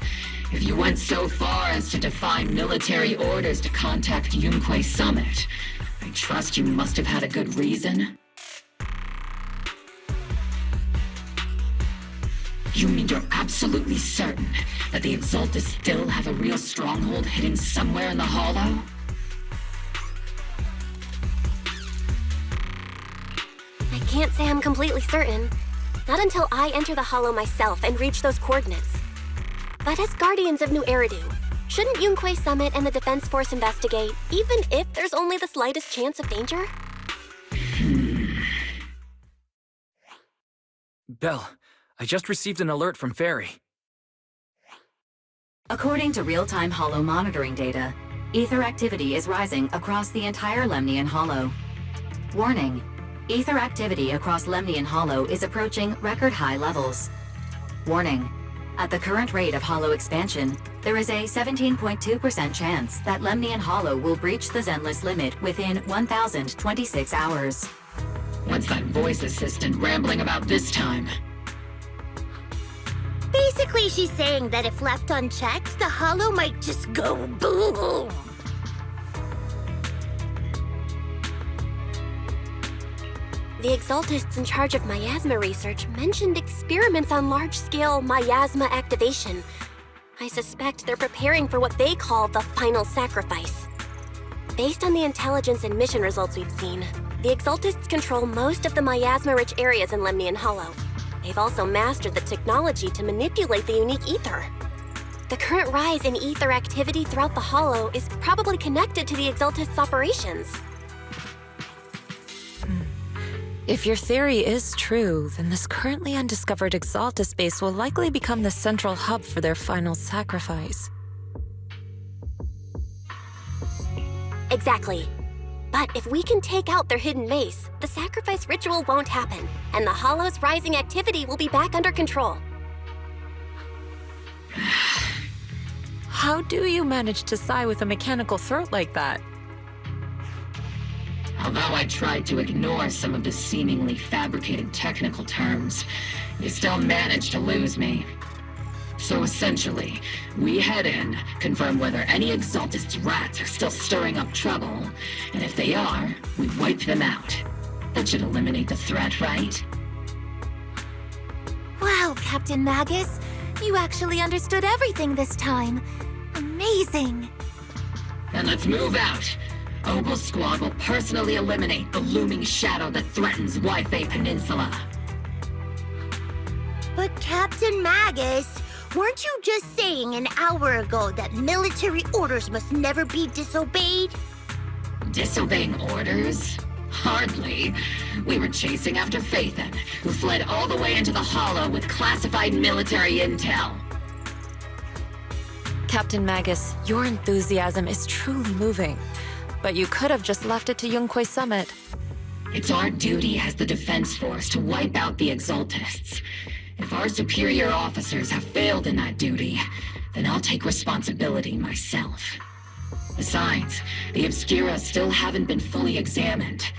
if you went so far as to defy military orders to contact Yunquei Summit, I trust you must have had a good reason. You mean you're absolutely certain that the Exaltus still have a real stronghold hidden somewhere in the Hollow? I can't say I'm completely certain. Not until I enter the Hollow myself and reach those coordinates. But as guardians of New Eridu, shouldn't Yunquei Summit and the Defense Force investigate, even if there's only the slightest chance of danger? Belle, I just received an alert from Fairy. According to real-time Hollow monitoring data, ether activity is rising across the entire Lemnian Hollow. Warning, ether activity across Lemnian Hollow is approaching record-high levels. Warning, at the current rate of Hollow expansion, there is a 17.2% chance that Lemnian Hollow will breach the Zenless limit within 1,026 hours. What's that voice assistant rambling about this time? Basically, she's saying that if left unchecked, the Hollow might just go boom. The Exaltists in charge of miasma research mentioned experiments on large-scale miasma activation. I suspect they're preparing for what they call the final sacrifice. Based on the intelligence and mission results we've seen, the Exaltists control most of the miasma-rich areas in Lemnian Hollow. They've also mastered the technology to manipulate the unique ether. The current rise in ether activity throughout the Hollow is probably connected to the Exaltists' operations. If your theory is true, then this currently undiscovered Exaltus base will likely become the central hub for their final sacrifice. Exactly. But if we can take out their hidden base, the sacrifice ritual won't happen, and the Hollow's rising activity will be back under control. How do you manage to sigh with a mechanical throat like that? Although I tried to ignore some of the seemingly fabricated technical terms, you still managed to lose me. So essentially, we head in, confirm whether any Exaltist rats are still stirring up trouble, and if they are, we wipe them out. That should eliminate the threat, right? Wow, Captain Magus. You actually understood everything this time. Amazing. Then let's move out. Obel Squad will personally eliminate the looming shadow that threatens Wi-Fi Peninsula. But Captain Magus, weren't you just saying an hour ago that military orders must never be disobeyed? Disobeying orders? Hardly. We were chasing after Phaethon, who fled all the way into the Hollow with classified military intel. Captain Magus, your enthusiasm is truly moving. But you could have just left it to Yunquay Summit. It's our duty as the Defense Force to wipe out the Exaltists. If our superior officers have failed in that duty, then I'll take responsibility myself. Besides, the Obscura still haven't been fully examined.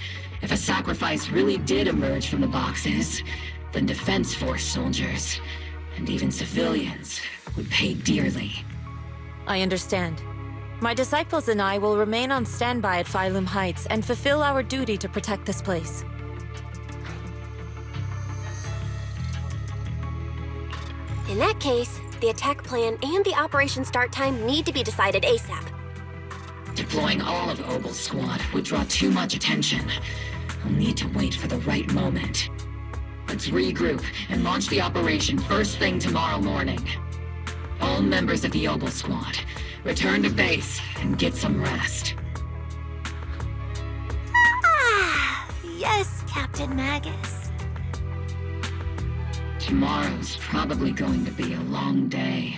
If a sacrifice really did emerge from the boxes, then Defense Force soldiers, and even civilians, would pay dearly. I understand. My disciples and I will remain on standby at Phylum Heights and fulfill our duty to protect this place. In that case, the attack plan and the operation start time need to be decided ASAP. Deploying all of Obel's squad would draw too much attention. I'll need to wait for the right moment. Let's regroup and launch the operation first thing tomorrow morning. All members of the Obel squad, return to base and get some rest. Ah, yes, Captain Magus. Tomorrow's probably going to be a long day.